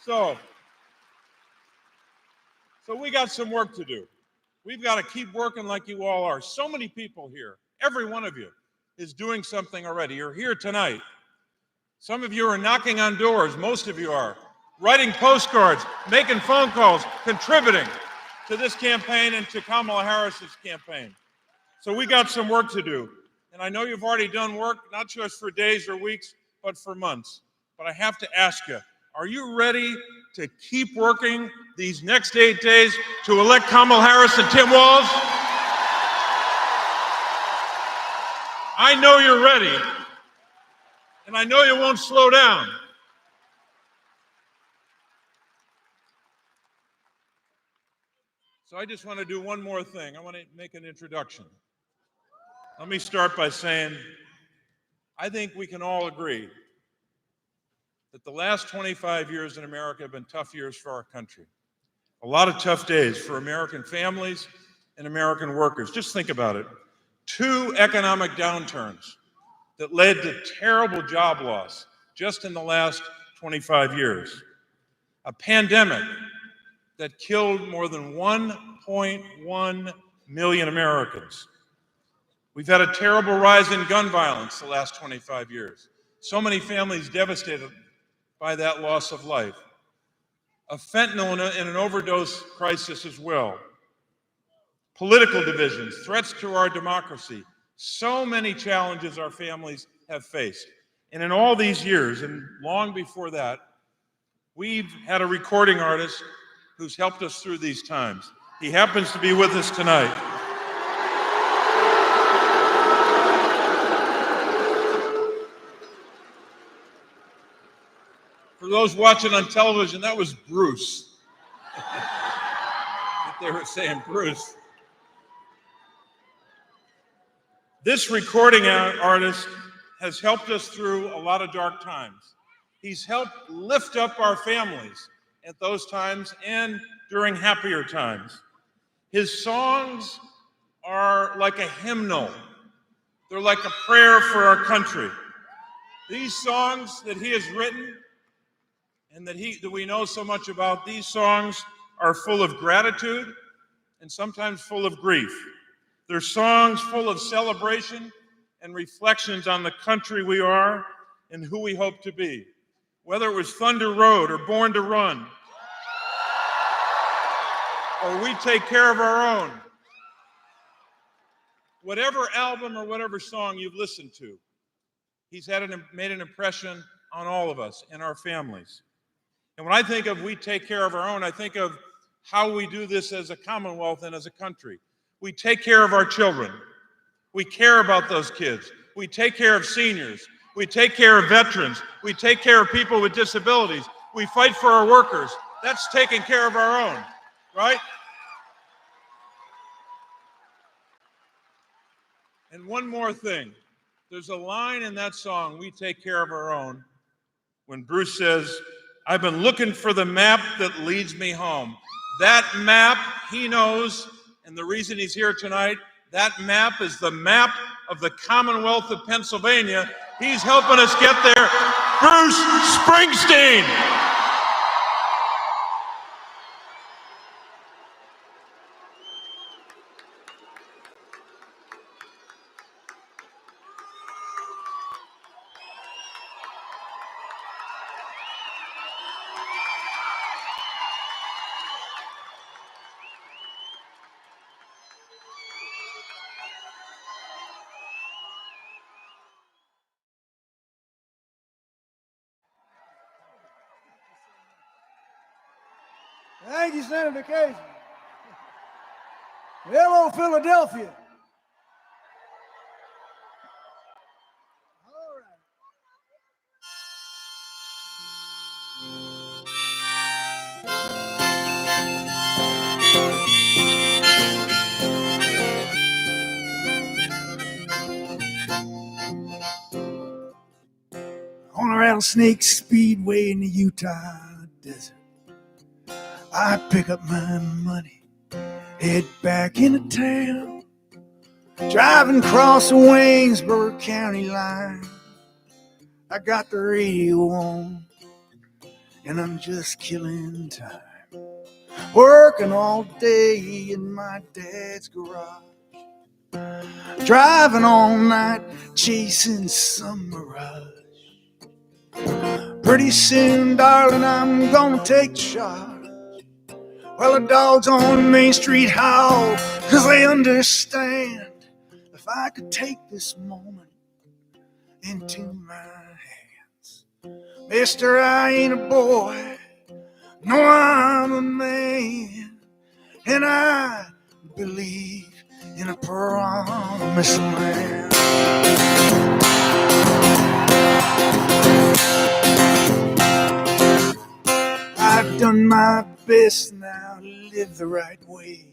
So we got some work to do. We've got to keep working like you all are. So many people here, every one of you is doing something already. You're here tonight. Some of you are knocking on doors. Most of you are writing postcards, making phone calls, contributing to this campaign and to Kamala Harris's campaign. So we got some work to do. And I know you've already done work, not just for days or weeks, but for months. But I have to ask you, are you ready to keep working these next 8 days to elect Kamala Harris and Tim Walz? I know you're ready, and I know you won't slow down. So I just want to do one more thing. I want to make an introduction. Let me start by saying, I think we can all agree that the last 25 years in America have been tough years for our country. A lot of tough days for American families and American workers. Just think about it. 2 economic downturns that led to terrible job loss just in the last 25 years. A pandemic that killed more than 1.1 million Americans. We've had a terrible rise in gun violence the last 25 years. So many families devastated by that loss of life. A fentanyl and an overdose crisis as well. Political divisions, threats to our democracy. So many challenges our families have faced. And in all these years, and long before that, we've had a recording artist who's helped us through these times. He happens to be with us tonight. For those watching on television, that was Bruce. They were saying Bruce. This recording artist has helped us through a lot of dark times. He's helped lift up our families at those times and during happier times. His songs are like a hymnal. They're like a prayer for our country. These songs that he has written and that we know so much about, these songs are full of gratitude and sometimes full of grief. They're songs full of celebration and reflections on the country we are and who we hope to be. Whether it was Thunder Road or Born to Run or we take care of our own. Whatever album or whatever song you've listened to, he's made an impression on all of us and our families. And when I think of we take care of our own, I think of how we do this as a Commonwealth and as a country. We take care of our children. We care about those kids. We take care of seniors. We take care of veterans. We take care of people with disabilities. We fight for our workers. That's taking care of our own, right? And one more thing. There's a line in that song, We Take Care of Our Own, when Bruce says, I've been looking for the map that leads me home. That map, he knows, and the reason he's here tonight, that map is the map of the Commonwealth of Pennsylvania. He's helping us get there. Bruce Springsteen. Thank you, Senator Casey. Hello, Philadelphia. All right. On a rattlesnake speedway in the Utah desert, I pick up my money, head back into town, driving across the Waynesburg County line. I got the radio on, and I'm just killing time, working all day in my dad's garage, driving all night, chasing some mirage. Pretty soon, darling, I'm gonna take charge. Well, the dogs on Main Street howl, 'cause they understand. If I could take this moment into my hands, mister, I ain't a boy, no, I'm a man, and I believe in a promised land. I've done my best now to live the right way.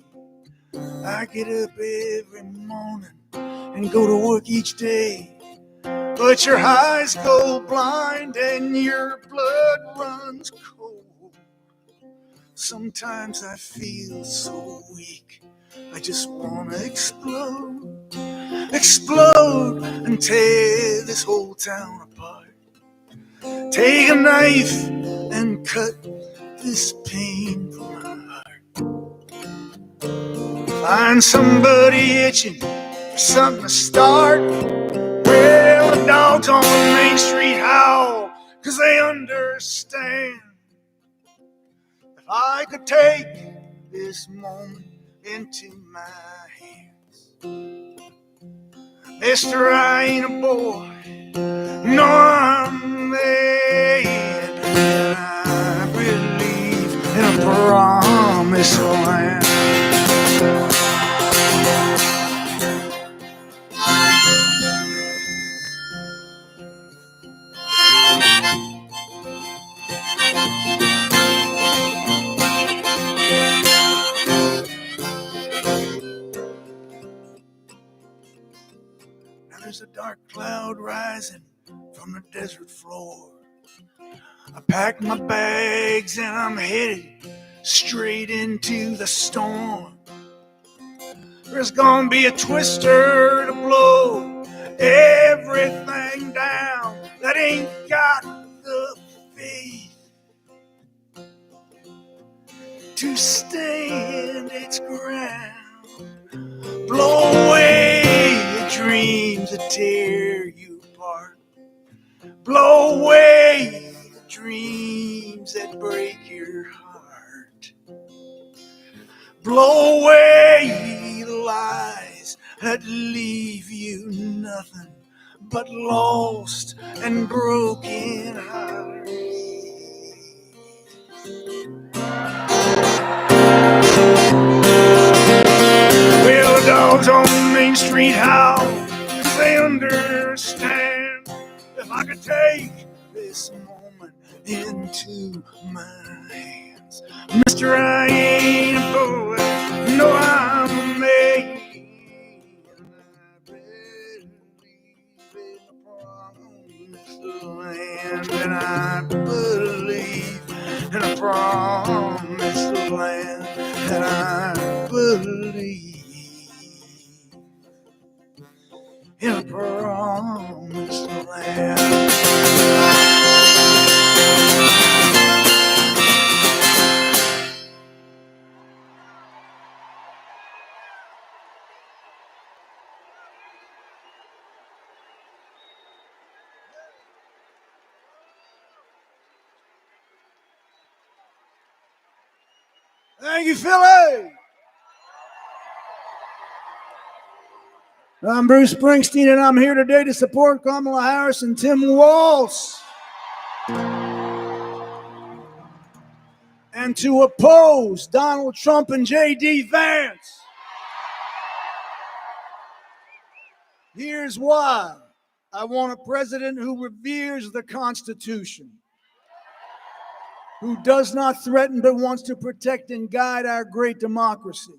I get up every morning and go to work each day. But your eyes go blind and your blood runs cold. Sometimes I feel so weak, I just wanna explode, explode and tear this whole town apart. Take a knife and cut this pain from my heart. Find somebody itching for something to start. Well, the dogs on Main Street howl, 'cause they understand. If I could take this moment into my hands, mister, I ain't a boy, no, I'm a man, and I believe in a promised land. Now there's a dark cloud rising from the desert floor. I packed my bags and I'm headed straight into the storm. There's gonna be a twister to blow everything down that ain't got the faith to stand its ground. Blow away the dreams that tear you apart. Blow away the dreams that break your heart. blow away the lies that leave you nothing but lost and broken hearts. Well, the dogs on Main Street howl, they understand. If I could take this moment into my hands, Mister, I ain't a boy, no, I'm a man. And I believe in a promised land, and I believe in a promised land. Thank you, Philly. I'm Bruce Springsteen, and I'm here today to support Kamala Harris and Tim Walz, and to oppose Donald Trump and J.D. Vance. Here's why. I want a president who reveres the Constitution, who does not threaten but wants to protect and guide our great democracy,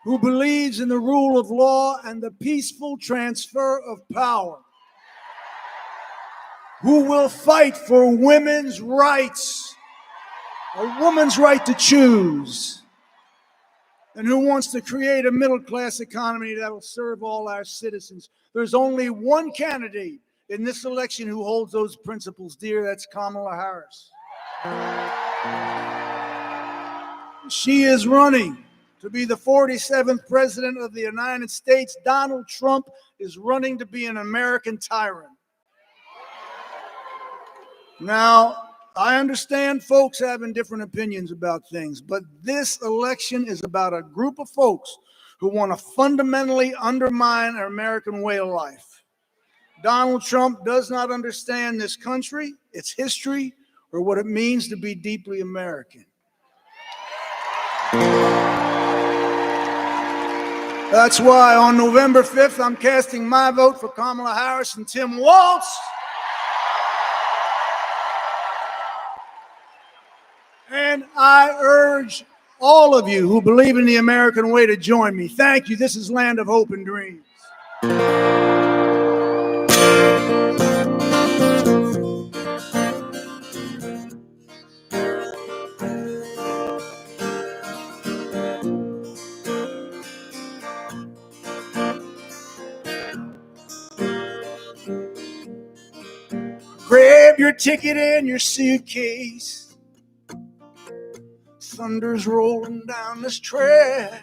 who believes in the rule of law and the peaceful transfer of power, who will fight for women's rights, a woman's right to choose, and who wants to create a middle-class economy that will serve all our citizens. There's only one candidate in this election who holds those principles dear. That's Kamala Harris. She is running to be the 47th president of the United States. Donald Trump is running to be an American tyrant. Now, I understand folks having different opinions about things, but this election is about a group of folks who want to fundamentally undermine our American way of life. Donald Trump does not understand this country, its history, or what it means to be deeply American. That's why on November 5th, I'm casting my vote for Kamala Harris and Tim Walz. And I urge all of you who believe in the American way to join me. Thank you. This is Land of Hope and Dreams. Grab your ticket and your suitcase. Thunder's rolling down this track.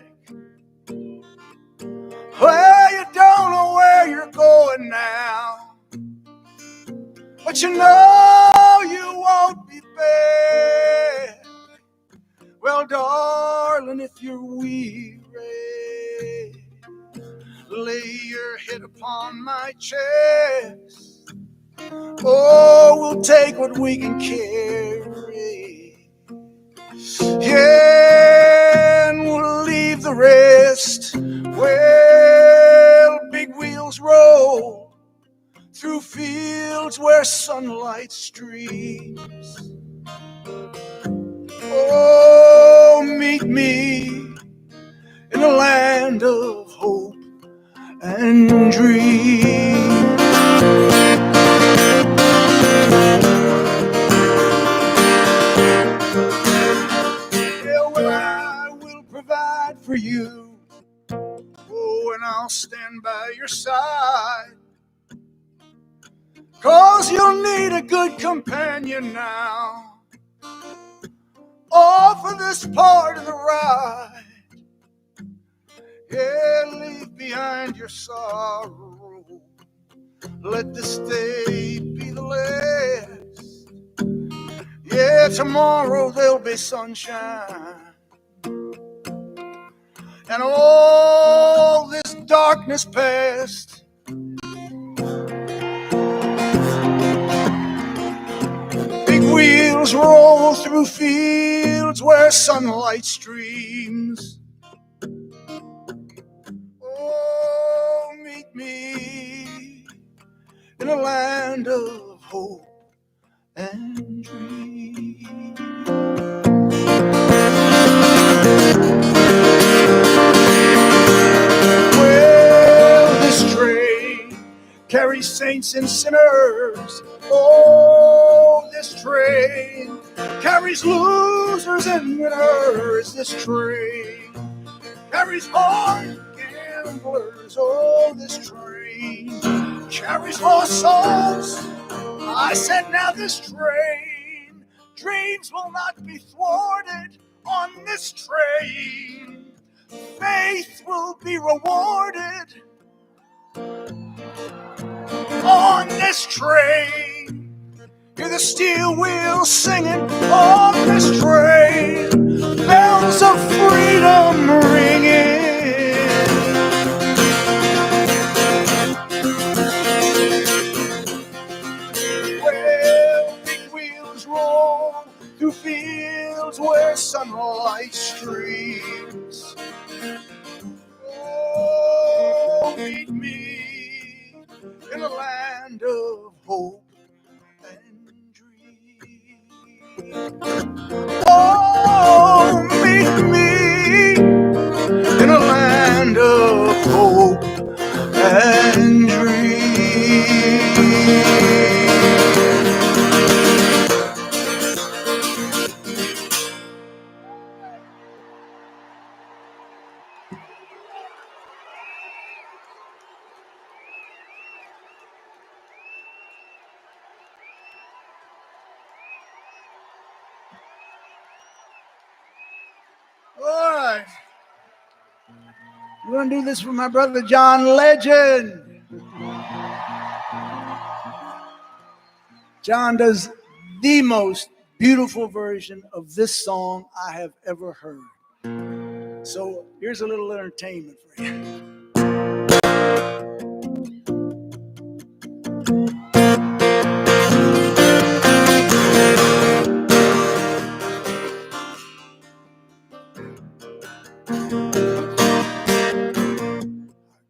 Well, you don't know where you're going now, but you know you won't be back. Well, darling, if you're weary, lay your head upon my chest. Oh, we'll take what we can carry. Yeah, and we'll leave the rest. Well, big wheels roll through fields where sunlight streams. Oh, meet me in a land of hope and dreams. For you, oh, and I'll stand by your side, 'cause you'll need a good companion now, all for this part of the ride. Yeah, leave behind your sorrow, let this day be the last. Yeah, tomorrow there'll be sunshine. and all this darkness past. Big wheels roll through fields where sunlight streams. Oh, meet me in a land of hope and dreams. Well, this train carries saints and sinners. Oh, this train carries losers and winners. This train carries hard gamblers. Oh, this train carries lost souls. I said, now this train, dreams will not be thwarted on this train. Faith will be rewarded on this train. Hear the steel wheels singing on this train. Bells of freedom ringing. Well, big wheels roll through fields where sunlight streams. Oh, meet me in a land of hope and dreams. Oh, meet me in a land of hope and dreams. All right. We're going to do this for my brother John Legend. John does the most beautiful version of this song I have ever heard. So here's a little entertainment for you.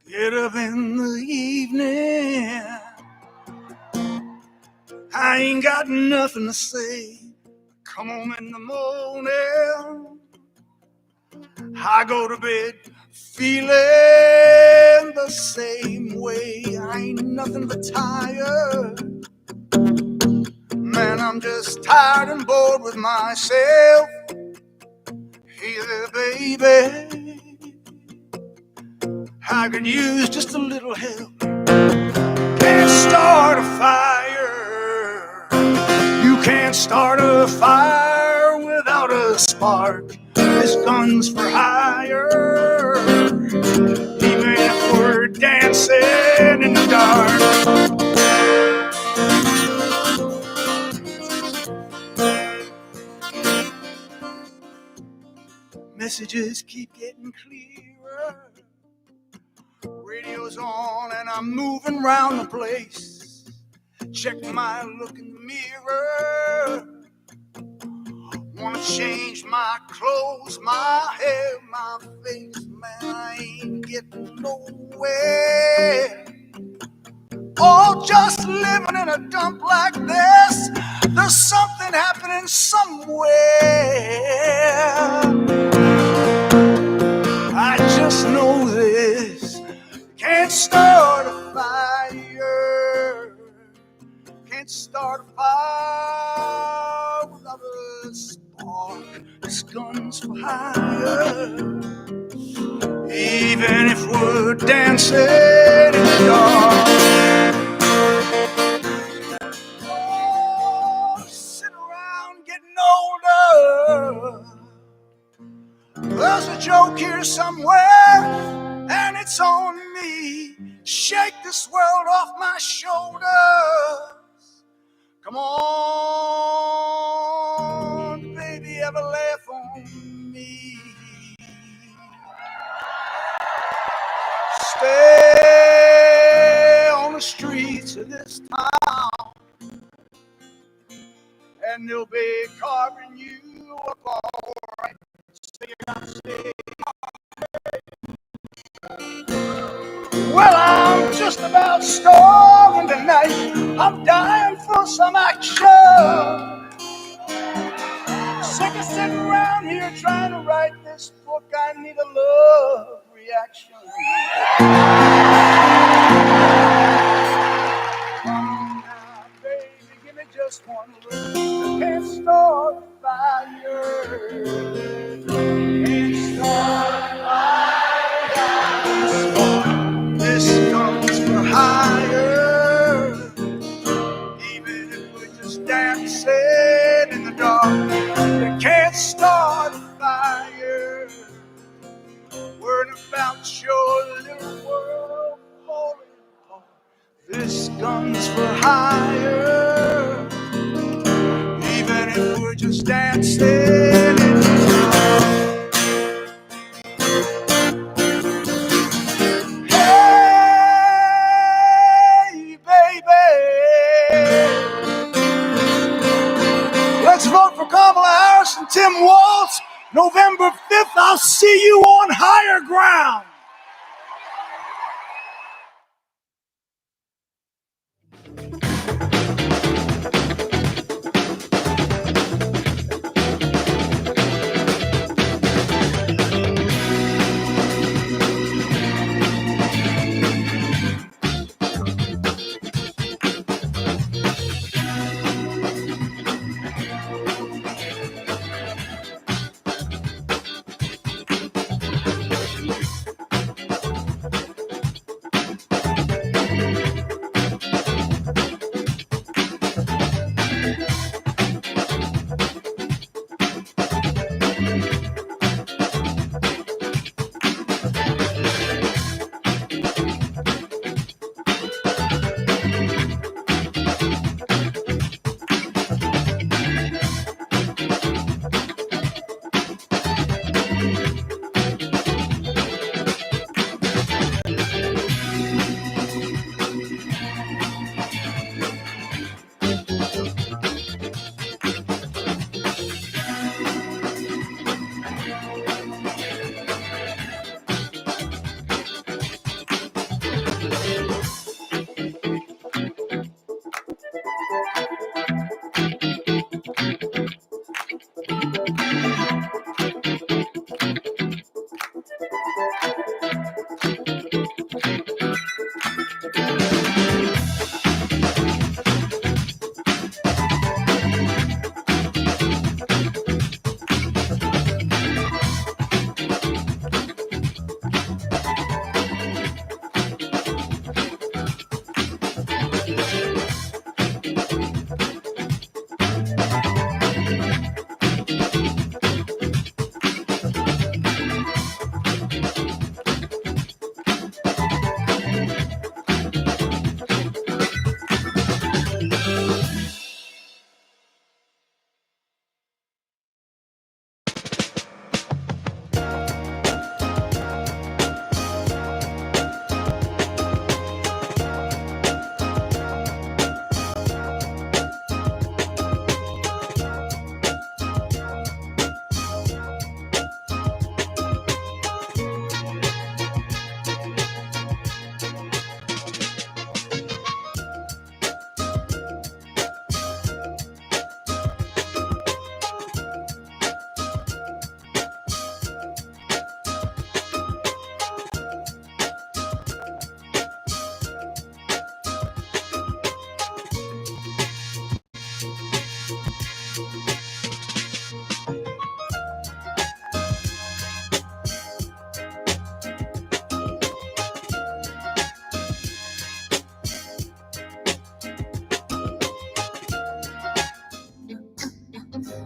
Get up in the evening, I ain't got nothing to say. Come home in the morning, I go to bed feeling the same way. I ain't nothing but tired. Man, I'm just tired and bored with myself. Hey there, baby, I could use just a little help. Can't start a fire. You can't start a fire without a spark. This gun's for hire. Even if we're dancing in the dark. Messages keep getting clearer. Radio's on and I'm moving around the place. Check my look in the mirror. Wanna change my clothes, my hair, my face. Man, I ain't getting nowhere. Oh, just living in a dump like this. There's something happening somewhere. I just know this. Can't start a fire. Can't start a fire without a spark. This gun's for hire. Even if we're dancing in the dark. Oh, sit around getting older. There's a joke here somewhere, and it's on me. Shake this world off my shoulders. Come on, baby, have a laugh on me. they'll be carving you up all right. Well, I'm just about starving tonight. I'm dying for some action. Sick of sitting around here trying to write this book. I need a love reaction. Come now, baby, give me just one look. Can't start a fire. Can't start a fire. This comes for higher. Even if we're just dancing in the dark, they can't start a fire. Word about your little world falling apart. This gun's for hire. Even if we're just dancing in the dark. Hey, baby, let's vote for Kamala Harris and Tim Walz. November 5th, I'll see you on higher ground.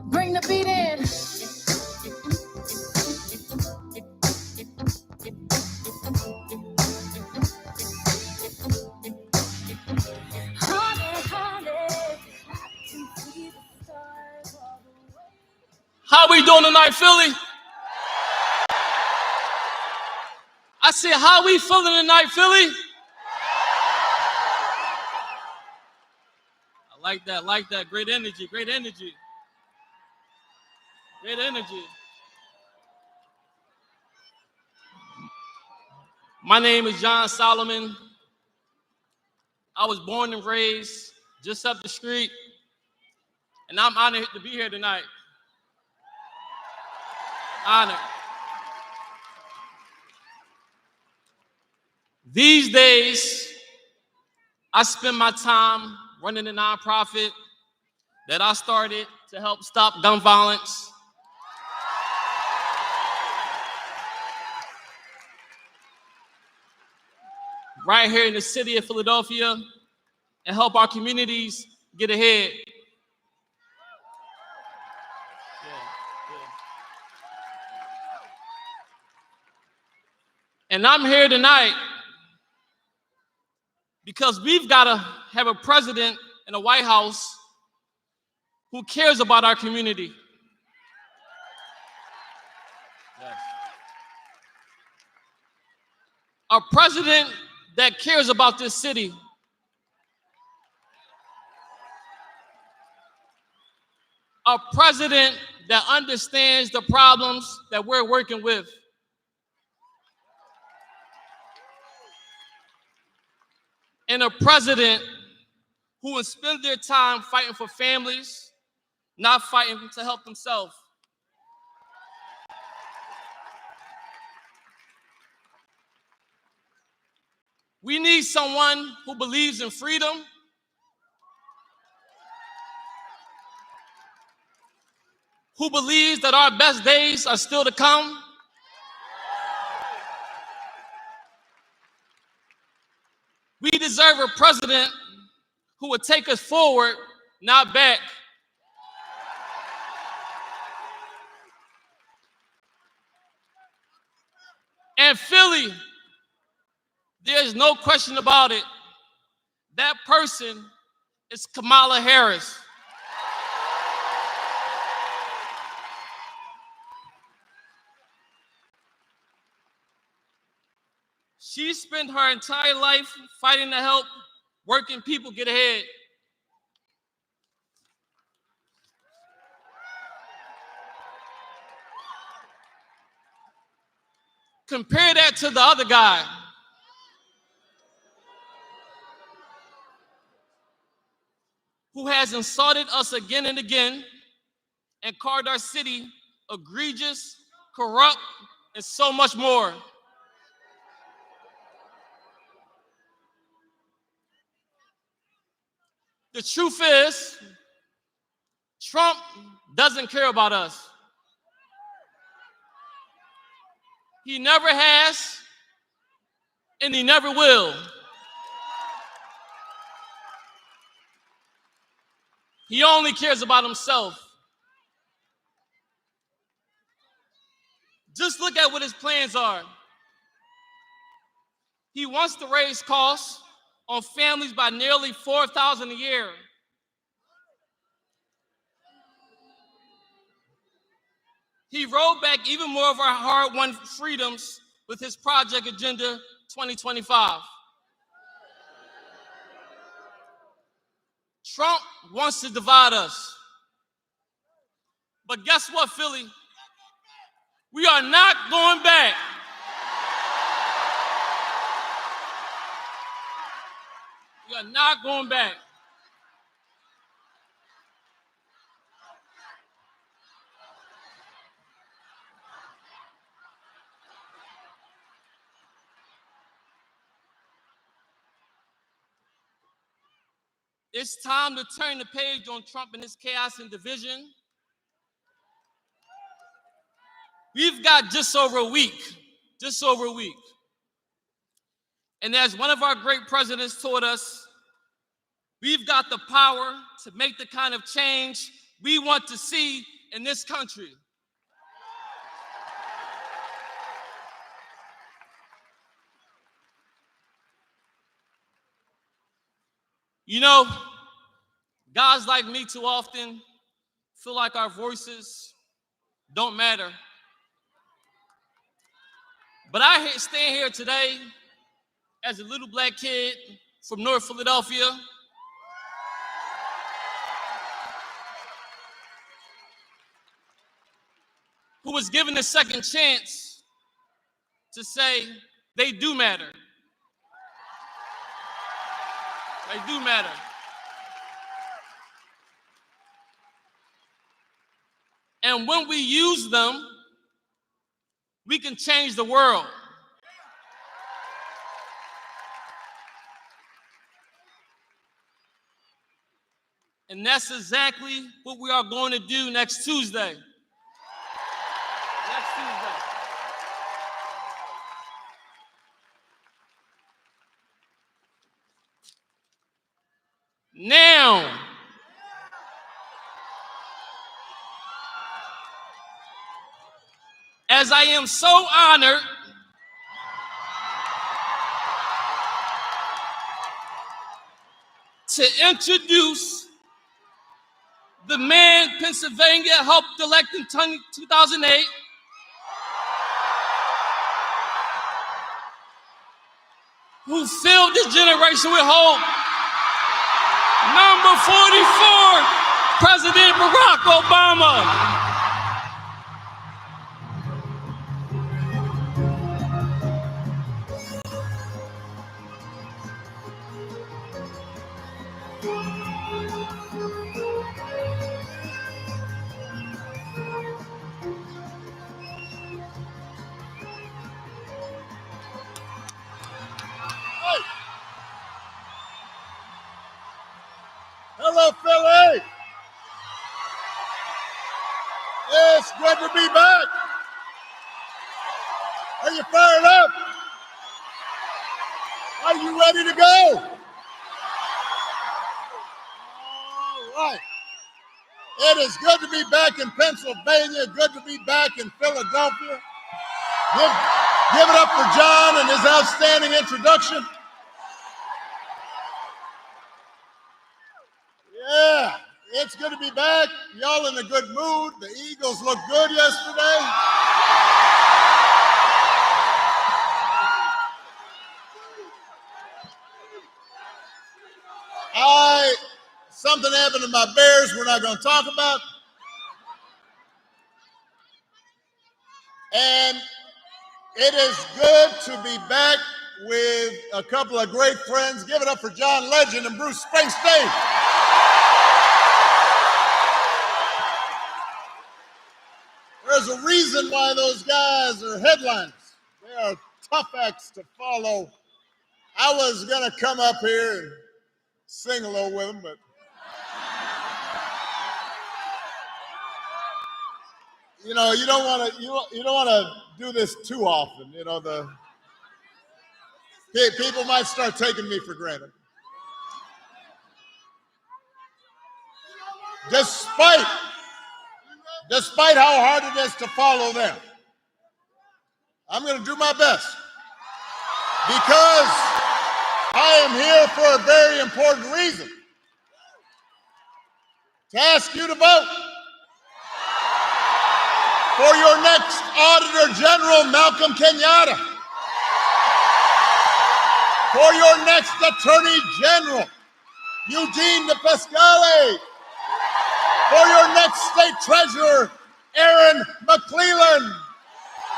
Bring the beat in. How we doing tonight, Philly? I said, how we feeling tonight, Philly? I like that, great energy, great energy. Great energy. My name is John Solomon. I was born and raised just up the street, and I'm honored to be here tonight. Honored. These days, I spend my time running a nonprofit that I started to help stop gun violence. Right here in the city of Philadelphia, and help our communities get ahead. And I'm here tonight because we've got to have a president in the White House who cares about our community. Yes. A president that cares about this city. A president that understands the problems that we're working with. And a president who will spend their time fighting for families, not fighting to help themselves. We need someone who believes in freedom, who believes that our best days are still to come, we deserve a president who would take us forward, not back. And Philly, there's no question about it. That person is Kamala Harris. She spent her entire life fighting to help working people get ahead. Compare that to the other guy. Who has insulted us again and again and called our city egregious, corrupt, and so much more. The truth is, Trump doesn't care about us. He never has, and he never will. He only cares about himself. Just look at what his plans are. He wants to raise costs on families by nearly $4,000 a year. He rolled back even more of our hard-won freedoms with his Project Agenda 2025. Trump wants to divide us. But guess what, Philly? We are not going back. We are not going back. It's time to turn the page on Trump and his chaos and division. We've got just over a week. And as one of our great presidents taught us, we've got the power to make the kind of change we want to see in this country. You know, guys like me too often feel like our voices don't matter. But I stand here today as a little black kid from North Philadelphia. who was given a second chance to say they do matter. They do matter. And when we use them, we can change the world. And that's exactly what we are going to do next Tuesday. Next Tuesday. Now, as I am so honored to introduce the man Pennsylvania helped elect in 2008, who filled this generation with hope. Number 44, President Barack Obama. Hello, Philly. It's good to be back. Are you fired up? Are you ready to go? All right. It is good to be back in Pennsylvania, good to be back in Philadelphia. Give it up for John and his outstanding introduction. Yeah, it's good to be back. Y'all in a good mood. The Eagles looked good yesterday. Something happened to my Bears we're not going to talk about. And it is good to be back with a couple of great friends. Give it up for John Legend and Bruce Springsteen. There's a reason why those guys are headliners. They are tough acts to follow. I was going to come up here and sing a little with them, but you know, you don't want to do this too often. You know, the people might start taking me for granted. Despite how hard it is to follow them, I'm going to do my best because I am here for a very important reason. To ask you to vote for your next Auditor General, Malcolm Kenyatta. For your next Attorney General, Eugene DePascale. For your next State Treasurer, Aaron McClellan.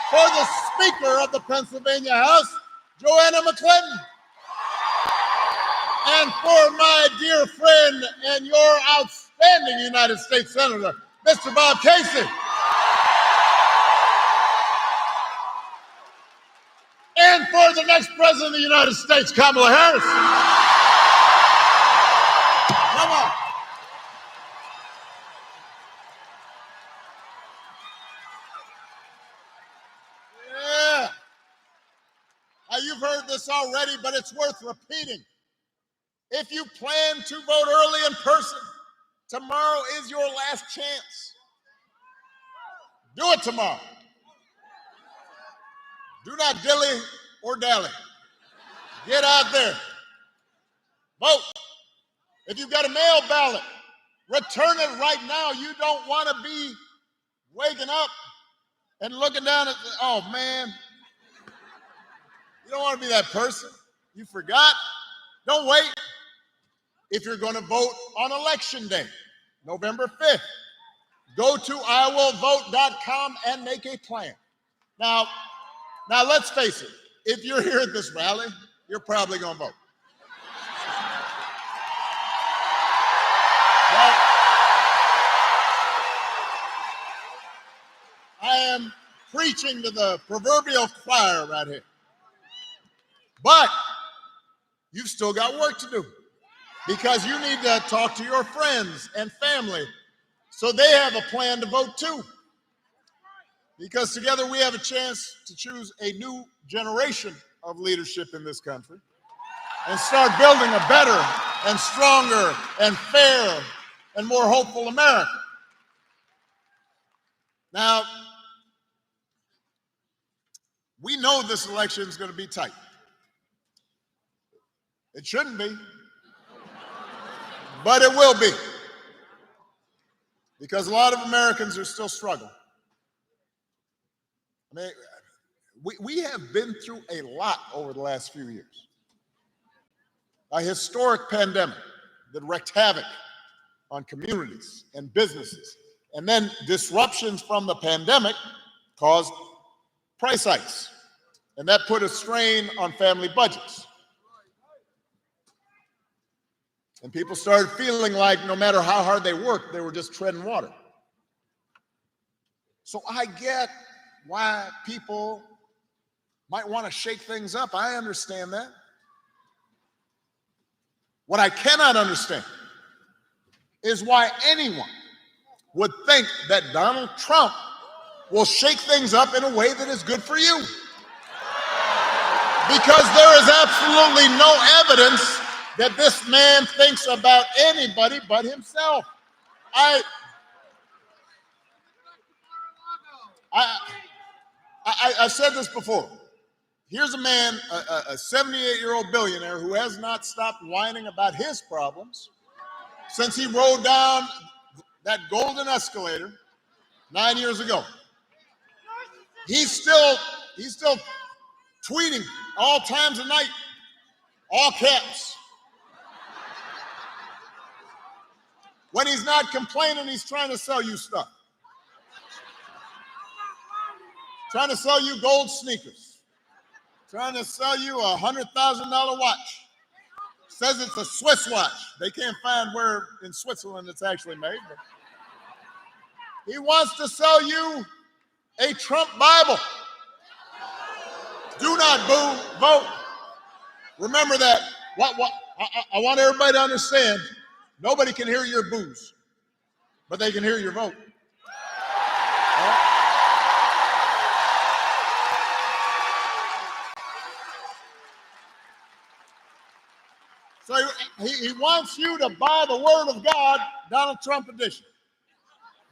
For the Speaker of the Pennsylvania House, Joanna McClinton. And for my dear friend and your outstanding United States Senator, Mr. Bob Casey. And for the next President of the United States, Kamala Harris. Come on. Yeah. Now, you've heard this already, but it's worth repeating. If you plan to vote early in person, tomorrow is your last chance. Do it tomorrow. Do not dilly or dally. Get out there. Vote. If you've got a mail ballot, return it right now. You don't want to be waking up and looking down at the, oh man. You don't want to be that person. You forgot. Don't wait. If you're going to vote on election day, November 5th, Go to iwillvote.com and make a plan. Now let's face it. If you're here at this rally, you're probably going to vote. But I am preaching to the proverbial choir right here. But you've still got work to do because you need to talk to your friends and family so they have a plan to vote too. Because together we have a chance to choose a new generation of leadership in this country and start building a better and stronger and fairer and more hopeful America. Now, we know this election is going to be tight. It shouldn't be, but it will be, because a lot of Americans are still struggling. I mean, we have been through a lot over the last few years. A historic pandemic that wreaked havoc on communities and businesses, and then disruptions from the pandemic caused price hikes, and that put a strain on family budgets. And people started feeling like no matter how hard they worked, they were just treading water. So I get why people might want to shake things up. I understand that. What I cannot understand is why anyone would think that Donald Trump will shake things up in a way that is good for you. Because there is absolutely no evidence that this man thinks about anybody but himself. I've said this before. Here's a man, a 78-year-old billionaire who has not stopped whining about his problems since he rode down that golden escalator 9 years ago. He's still tweeting all times of night, all caps. When he's not complaining, he's trying to sell you stuff. Trying to sell you gold sneakers. Trying to sell you a $100,000 watch. Says it's a Swiss watch. They can't find where in Switzerland it's actually made. But he wants to sell you a Trump Bible. Do not boo, vote. Remember that. I want everybody to understand, nobody can hear your boos, but they can hear your vote. So he wants you to buy the Word of God, Donald Trump edition.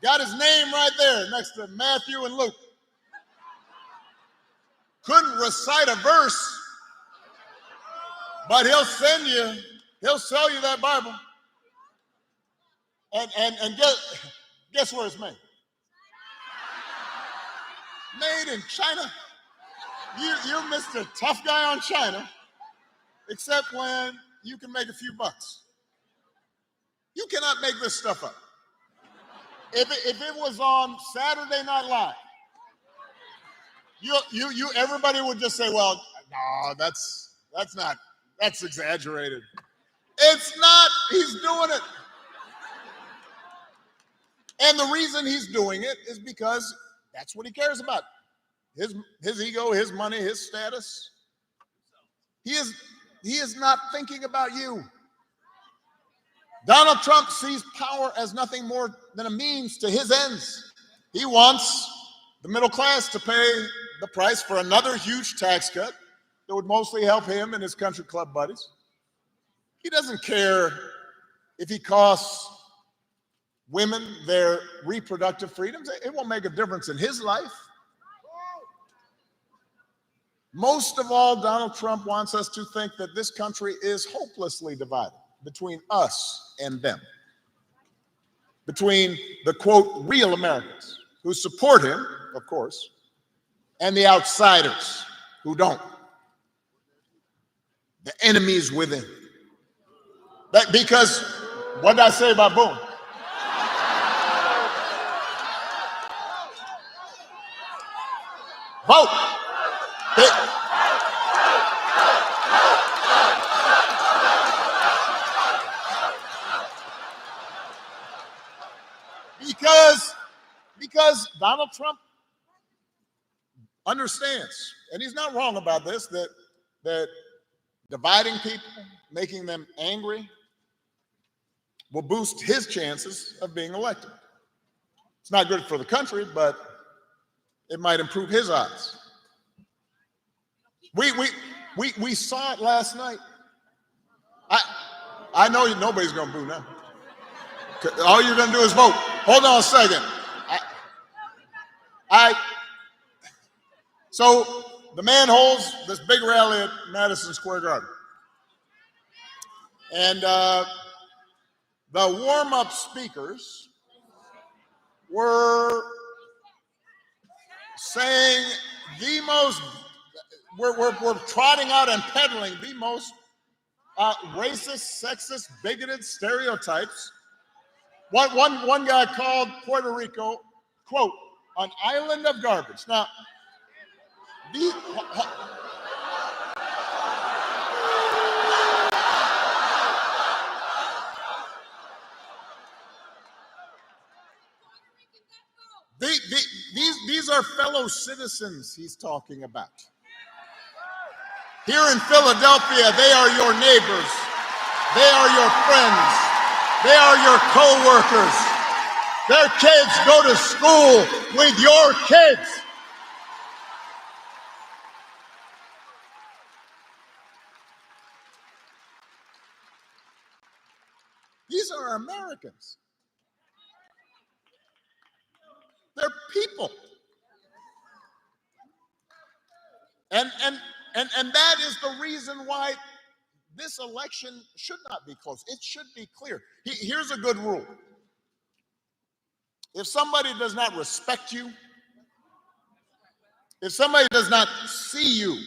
Got his name right there next to Matthew and Luke. Couldn't recite a verse, but he'll sell you that Bible. And guess where it's made? Made in China. You're Mr. Tough Guy on China, except when you can make a few bucks. You cannot make this stuff up. If it was on Saturday Night Live, everybody would just say, well, no, that's exaggerated. It's not. He's doing it. And the reason he's doing it is because that's what he cares about. His ego, his money, his status. He is not thinking about you. Donald Trump sees power as nothing more than a means to his ends. He wants the middle class to pay the price for another huge tax cut that would mostly help him and his country club buddies. He doesn't care if he costs women their reproductive freedoms. It won't make a difference in his life. Most of all, Donald Trump wants us to think that this country is hopelessly divided between us and them, between the, quote, real Americans who support him, of course, and the outsiders who don't, the enemies within. Because what did I say about boom? Vote. Because Donald Trump understands, and he's not wrong about this, that dividing people, making them angry, will boost his chances of being elected. It's not good for the country, but it might improve his odds. We saw it last night. I know nobody's going to boo now. All you're going to do is vote. Hold on a second. So the man holds this big rally at Madison Square Garden. And the warm-up speakers were saying we're trotting out and peddling the most racist, sexist, bigoted stereotypes. One guy called Puerto Rico, quote, an island of garbage. Now, these are fellow citizens he's talking about. Here in Philadelphia, they are your neighbors. They are your friends. They are your co-workers. Their kids go to school with your kids. These are Americans. They're people. And that is the reason why this election should not be close. It should be clear. Here's a good rule. If somebody does not respect you, if somebody does not see you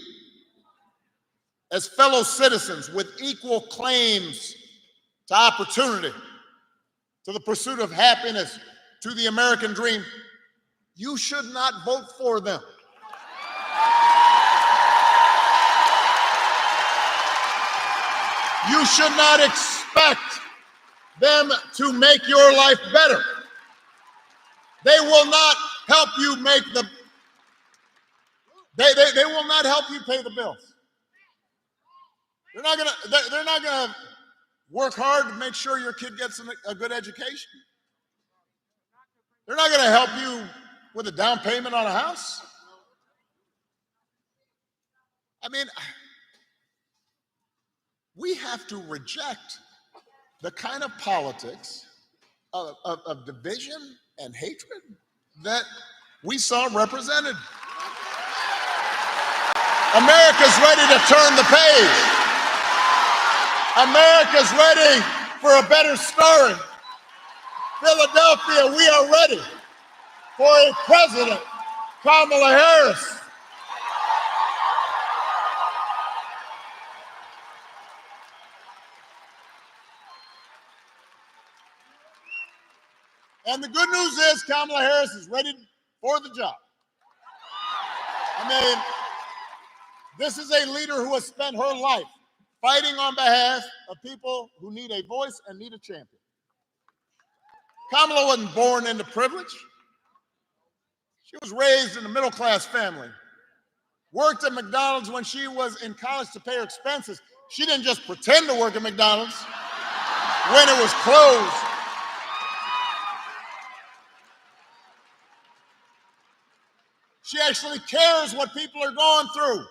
as fellow citizens with equal claims to opportunity, to the pursuit of happiness, to the American dream, you should not vote for them. You should not expect them to make your life better. They will not help you make they will not help you pay the bills. They're not gonna work hard to make sure your kid gets a good education. They're not gonna help you with a down payment on a house. I mean, we have to reject the kind of politics of division and hatred that we saw represented. America's ready to turn the page. America's ready for a better story. Philadelphia, we are ready for a president, Kamala Harris. And the good news is Kamala Harris is ready for the job. I mean, this is a leader who has spent her life fighting on behalf of people who need a voice and need a champion. Kamala wasn't born into privilege. She was raised in a middle-class family, worked at McDonald's when she was in college to pay her expenses. She didn't just pretend to work at McDonald's when it was closed. She actually cares what people are going through.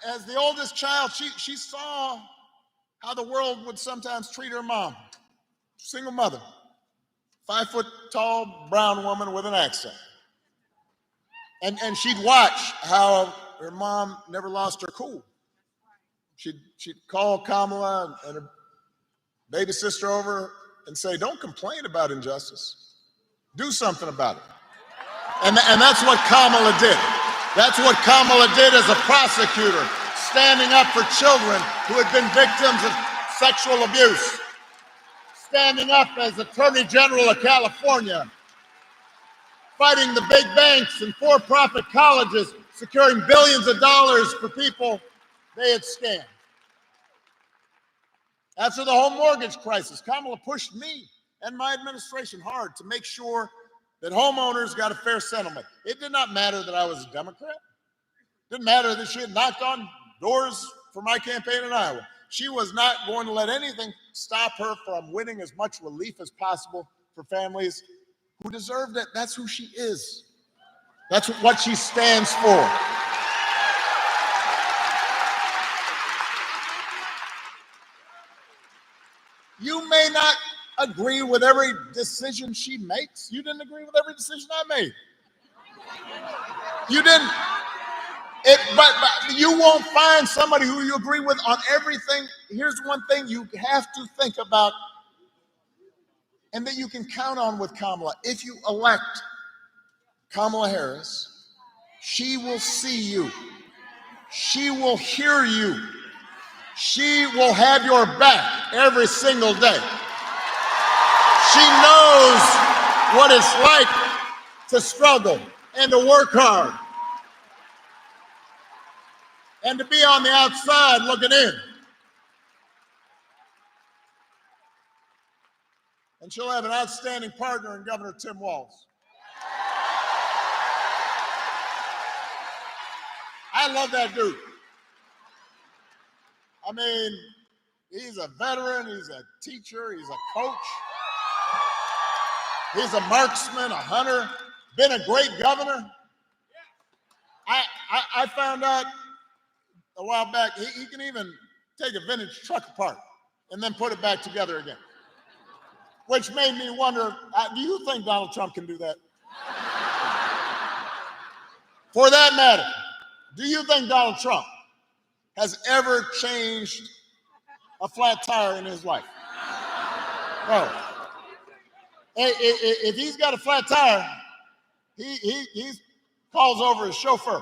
As the oldest child, she saw how the world would sometimes treat her mom, single mother, 5-foot-tall brown woman with an accent. And she'd watch how her mom never lost her cool. She'd call Kamala and her baby sister over and say, "Don't complain about injustice. Do something about it." And that's what Kamala did. That's what Kamala did as a prosecutor, standing up for children who had been victims of sexual abuse, standing up as Attorney General of California fighting the big banks and for-profit colleges, securing billions of dollars for people they had scammed. After the home mortgage crisis, Kamala pushed me and my administration hard to make sure that homeowners got a fair settlement. It did not matter that I was a Democrat. It didn't matter that she had knocked on doors for my campaign in Iowa. She was not going to let anything stop her from winning as much relief as possible for families who deserved it. That's who she is. That's what she stands for. You may not agree with every decision she makes. You didn't agree with every decision I made. You didn't. But you won't find somebody who you agree with on everything. Here's one thing you have to think about and that you can count on with Kamala. If you elect Kamala Harris, she will see you. She will hear you. She will have your back every single day. She knows what it's like to struggle and to work hard and to be on the outside looking in. And she'll have an outstanding partner in Governor Tim Walz. I love that dude. I mean, he's a veteran, he's a teacher, he's a coach. He's a marksman, a hunter, been a great governor. I found out a while back, he can even take a vintage truck apart and then put it back together again. Which made me wonder, do you think Donald Trump can do that? For that matter, do you think Donald Trump has ever changed a flat tire in his life? No. If he's got a flat tire, he calls over his chauffeur.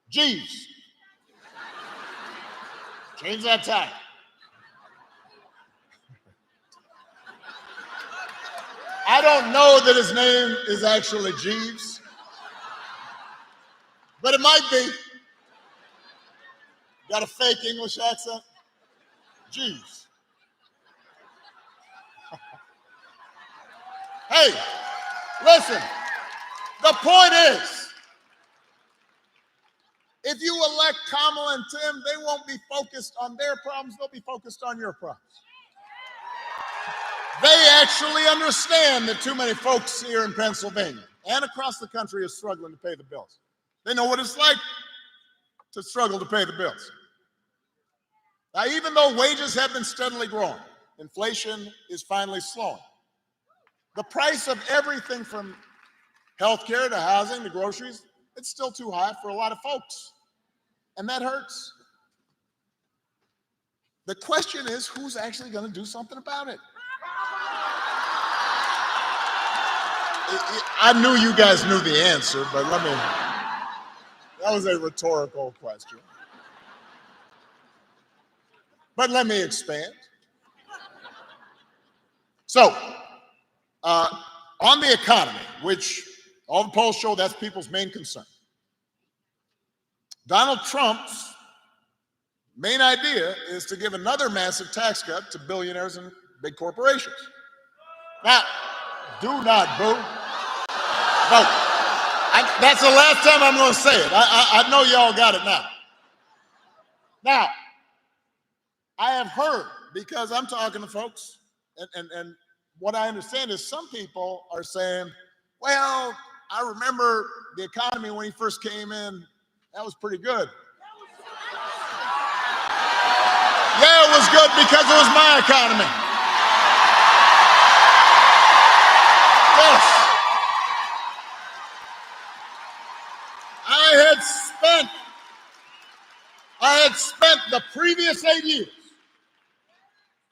Jeeves, change that tire. I don't know that his name is actually Jeeves, but it might be. Got a fake English accent? Jeeves. Hey, listen, the point is, if you elect Kamala and Tim, they won't be focused on their problems, they'll be focused on your problems. They actually understand that too many folks here in Pennsylvania and across the country are struggling to pay the bills. They know what it's like to struggle to pay the bills. Now, even though wages have been steadily growing, inflation is finally slowing. The price of everything from healthcare to housing to groceries, it's still too high for a lot of folks. And that hurts. The question is, who's actually going to do something about it? I knew you guys knew the answer, but that was a rhetorical question. But let me expand. So, on the economy, which all the polls show that's people's main concern, Donald Trump's main idea is to give another massive tax cut to billionaires and big corporations. Now, do not boo. No, that's the last time I'm going to say it. I know y'all got it now. Now, I have heard, because I'm talking to folks, and what I understand is some people are saying, well, I remember the economy when he first came in, that was pretty good. Yeah, it was good because it was my economy. Yes. I had spent the previous 8 years.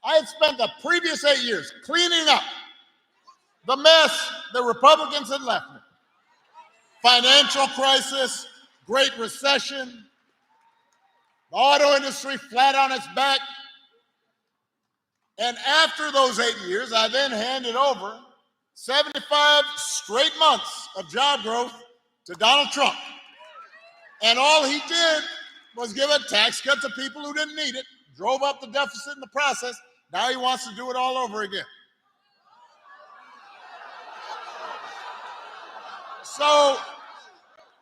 I had spent the previous 8 years cleaning up the mess the Republicans had left me. Financial crisis, Great Recession, the auto industry flat on its back. And after those 8 years, I then handed over 75 straight months of job growth to Donald Trump. And all he did was give a tax cut to people who didn't need it, drove up the deficit in the process. Now he wants to do it all over again. So, all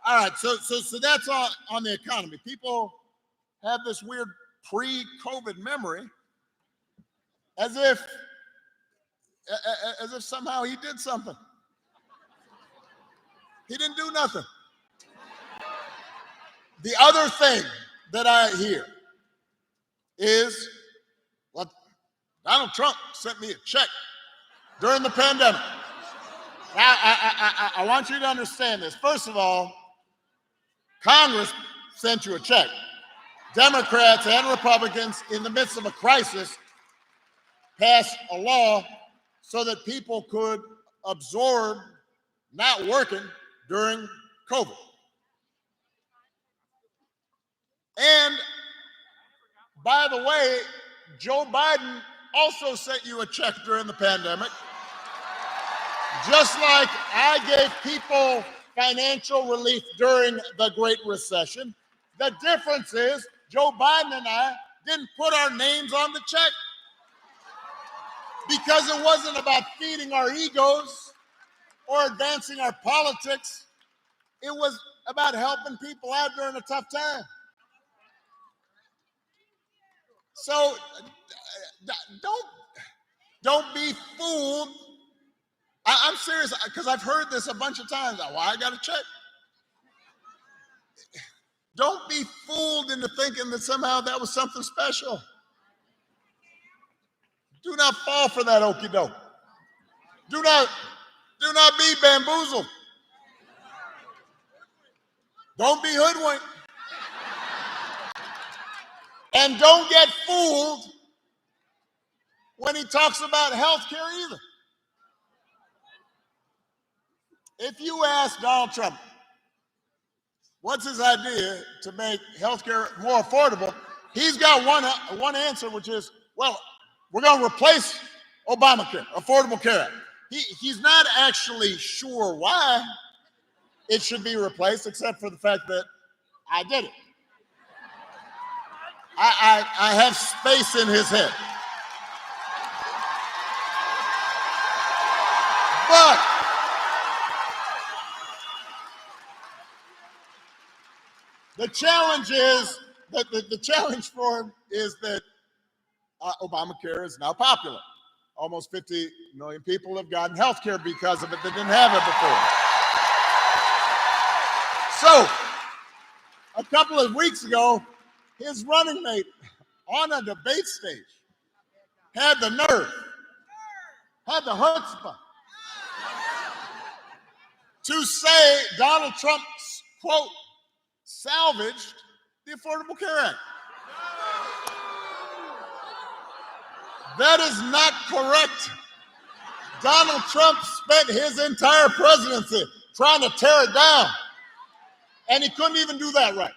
right, so that's on the economy. People have this weird pre-COVID memory as if somehow he did something. He didn't do nothing. The other thing that I hear is, well, Donald Trump sent me a check during the pandemic. Now, I want you to understand this. First of all, Congress sent you a check. Democrats and Republicans, in the midst of a crisis, passed a law so that people could absorb not working during COVID. And by the way, Joe Biden also sent you a check during the pandemic. Just like I gave people financial relief during the Great Recession, the difference is Joe Biden and I didn't put our names on the check because it wasn't about feeding our egos or advancing our politics. It was about helping people out during a tough time. So don't be fooled. I'm serious, because I've heard this a bunch of times. Well, I got a check. Don't be fooled into thinking that somehow that was something special. Do not fall for that okie doke. Do not be bamboozled. Don't be hoodwinked. And don't get fooled when he talks about health care either. If you ask Donald Trump, what's his idea to make health care more affordable, he's got one answer, which is, well, we're going to replace Obamacare, Affordable Care Act. He's not actually sure why it should be replaced, except for the fact that I did it. I have space in his head. But the challenge is that the challenge for him is that Obamacare is now popular. Almost 50 million people have gotten health care because of it that didn't have it before. So, a couple of weeks ago, his running mate on a debate stage had the nerve, had the chutzpah to say Donald Trump, quote, salvaged the Affordable Care Act. That is not correct. Donald Trump spent his entire presidency trying to tear it down, and he couldn't even do that right.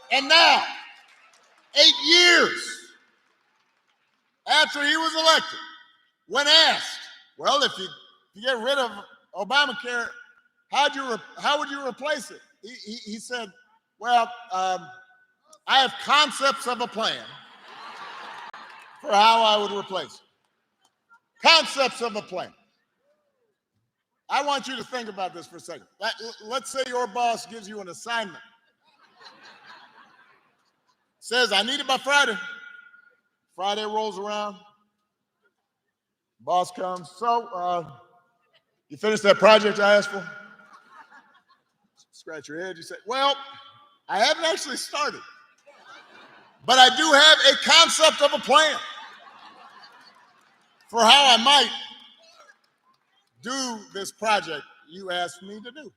And now, 8 years after he was elected, when asked, well, if you get rid of Obamacare, how would you replace it? He said, well, I have concepts of a plan for how I would replace it. Concepts of a plan. I want you to think about this for a second. Let's say your boss gives you an assignment. Says, I need it by Friday. Friday rolls around. Boss comes. So, you finished that project I asked for? Scratch your head. You say, well, I haven't actually started. But I do have a concept of a plan for how I might do this project you asked me to do.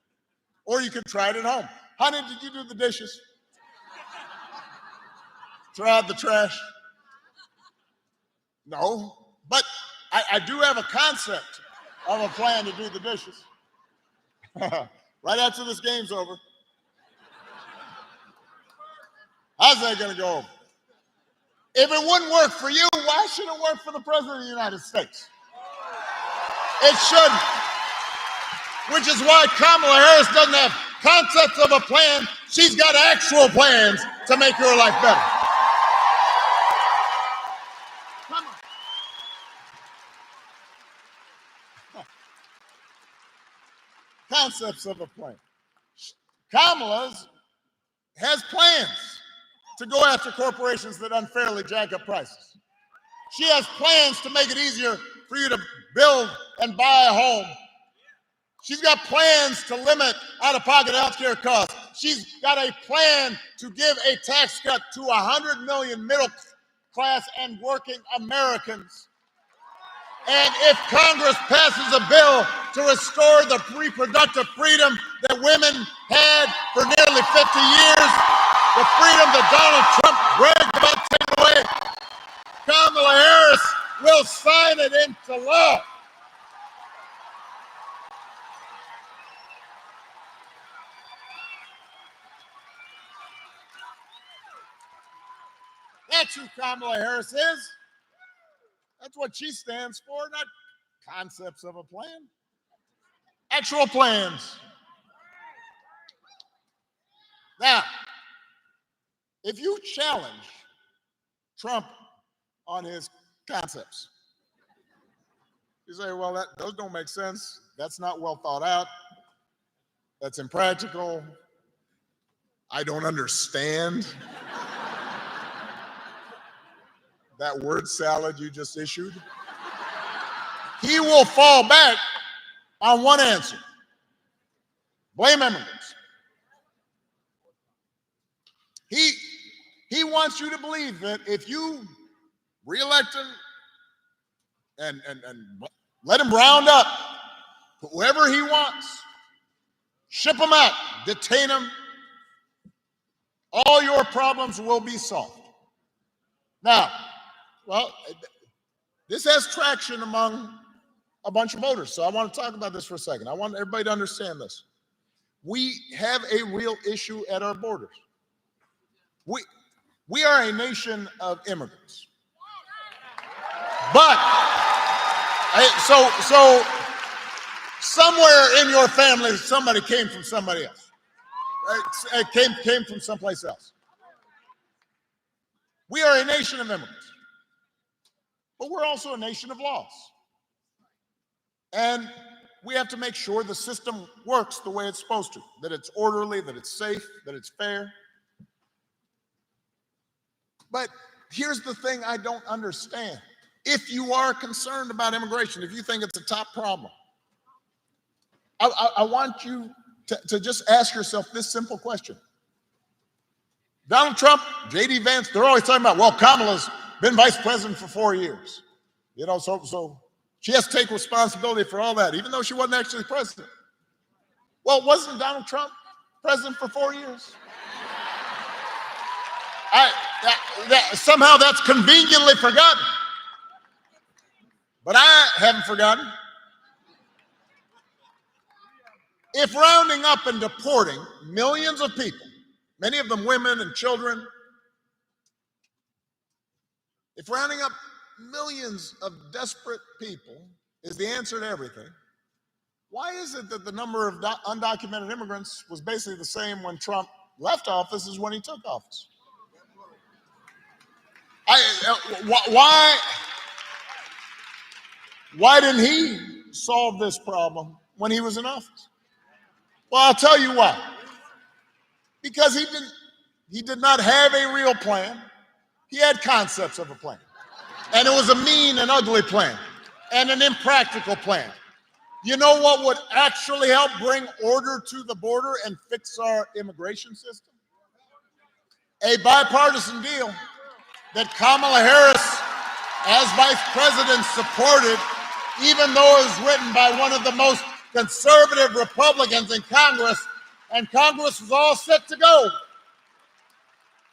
Or you could try it at home. Honey, did you do the dishes? Throw out the trash? No, but I do have a concept of a plan to do the dishes. Right after this game's over. How's that going to go over? If it wouldn't work for you, why should it work for the President of the United States? It shouldn't. Which is why Kamala Harris doesn't have concepts of a plan. She's got actual plans to make her life better. Come on. Concepts of a plan. Kamala has plans to go after corporations that unfairly jack up prices. She has plans to make it easier for you to build and buy a home. She's got plans to limit out-of-pocket healthcare costs. She's got a plan to give a tax cut to 100 million middle class and working Americans. And if Congress passes a bill to restore the reproductive freedom that women had for nearly 50 years, the freedom that Donald Trump bragged about taking away, Kamala Harris will sign it into law. That's who Kamala Harris is. That's what she stands for, not concepts of a plan. Actual plans. Now, if you challenge Trump on his concepts, you say, well, those don't make sense. That's not well thought out. That's impractical. I don't understand that word salad you just issued. He will fall back on one answer. Blame immigrants. He wants you to believe that if you reelect him and let him round up whoever he wants, ship him out, detain him, all your problems will be solved. Now, well, this has traction among a bunch of voters, so I want to talk about this for a second. I want everybody to understand this. We have a real issue at our borders. We are a nation of immigrants. But, so somewhere in your family, somebody came from somebody else. It came from someplace else. We are a nation of immigrants. But we're also a nation of laws. And we have to make sure the system works the way it's supposed to, that it's orderly, that it's safe, that it's fair. But here's the thing I don't understand. If you are concerned about immigration, if you think it's a top problem, I want you to just ask yourself this simple question. Donald Trump, J.D. Vance, they're always talking about, well, Kamala's been vice president for 4 years. You know, so she has to take responsibility for all that, even though she wasn't actually president. Well, wasn't Donald Trump president for 4 years? Somehow that's conveniently forgotten. But I haven't forgotten. If rounding up and deporting millions of people, many of them women and children, if rounding up millions of desperate people is the answer to everything, why is it that the number of undocumented immigrants was basically the same when Trump left office as when he took office? Why didn't he solve this problem when he was in office? Well, I'll tell you why. Because he did not have a real plan. He had concepts of a plan. And it was a mean and ugly plan and an impractical plan. You know what would actually help bring order to the border and fix our immigration system? A bipartisan deal that Kamala Harris, as vice president, supported, even though it was written by one of the most conservative Republicans in Congress, and Congress was all set to go.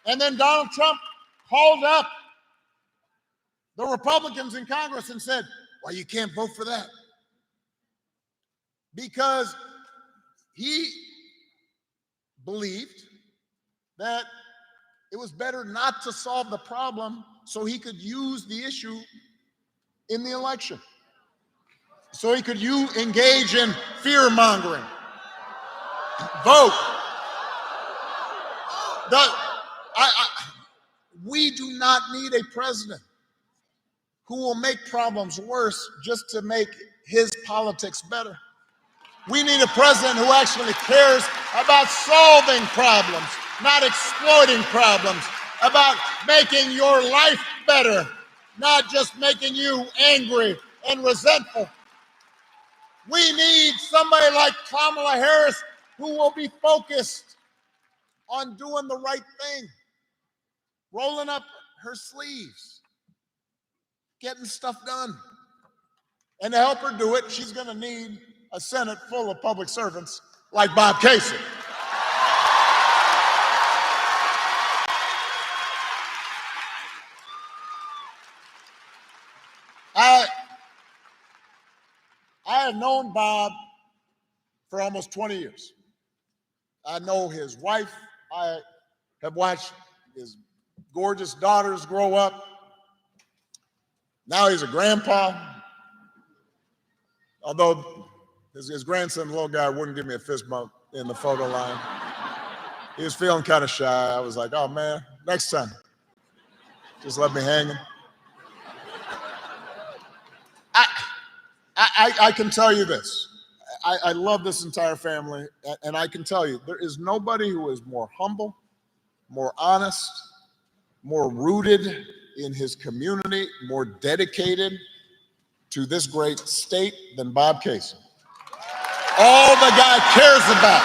And then Donald Trump called up the Republicans in Congress and said, well, you can't vote for that. Because he believed that it was better not to solve the problem so he could use the issue in the election. so he could engage in fear mongering. Vote. We do not need a president who will make problems worse just to make his politics better. We need a president who actually cares about solving problems, not exploiting problems, about making your life better, not just making you angry and resentful. We need somebody like Kamala Harris who will be focused on doing the right thing, rolling up her sleeves, getting stuff done. And to help her do it, she's going to need a Senate full of public servants like Bob Casey. I have known Bob for almost 20 years. I know his wife. I have watched his gorgeous daughters grow up. Now he's a grandpa. Although his grandson, the little guy, wouldn't give me a fist bump in the photo line. He was feeling kind of shy. I was like, oh man, next time, just let me hang him. I can tell you this. I love this entire family, and I can tell you, there is nobody who is more humble, more honest, more rooted in his community, more dedicated to this great state than Bob Casey. All the guy cares about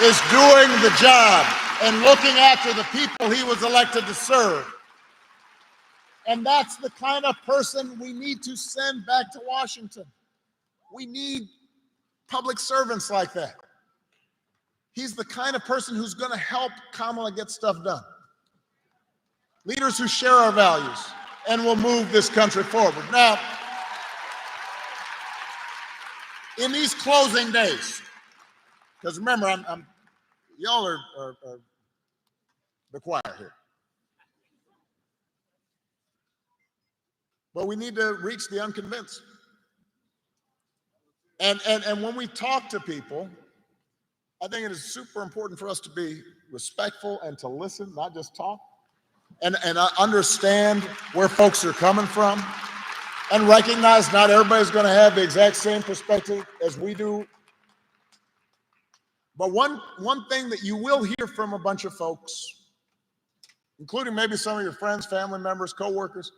is doing the job and looking after the people he was elected to serve. And that's the kind of person we need to send back to Washington. We need public servants like that. He's the kind of person who's going to help Kamala get stuff done. Leaders who share our values and will move this country forward. Now, in these closing days, because remember, y'all are the choir here. But we need to reach the unconvinced. And when we talk to people, I think it is super important for us to be respectful and to listen, not just talk, and understand where folks are coming from, and recognize not everybody's going to have the exact same perspective as we do. But one thing that you will hear from a bunch of folks, including maybe some of your friends, family members, coworkers,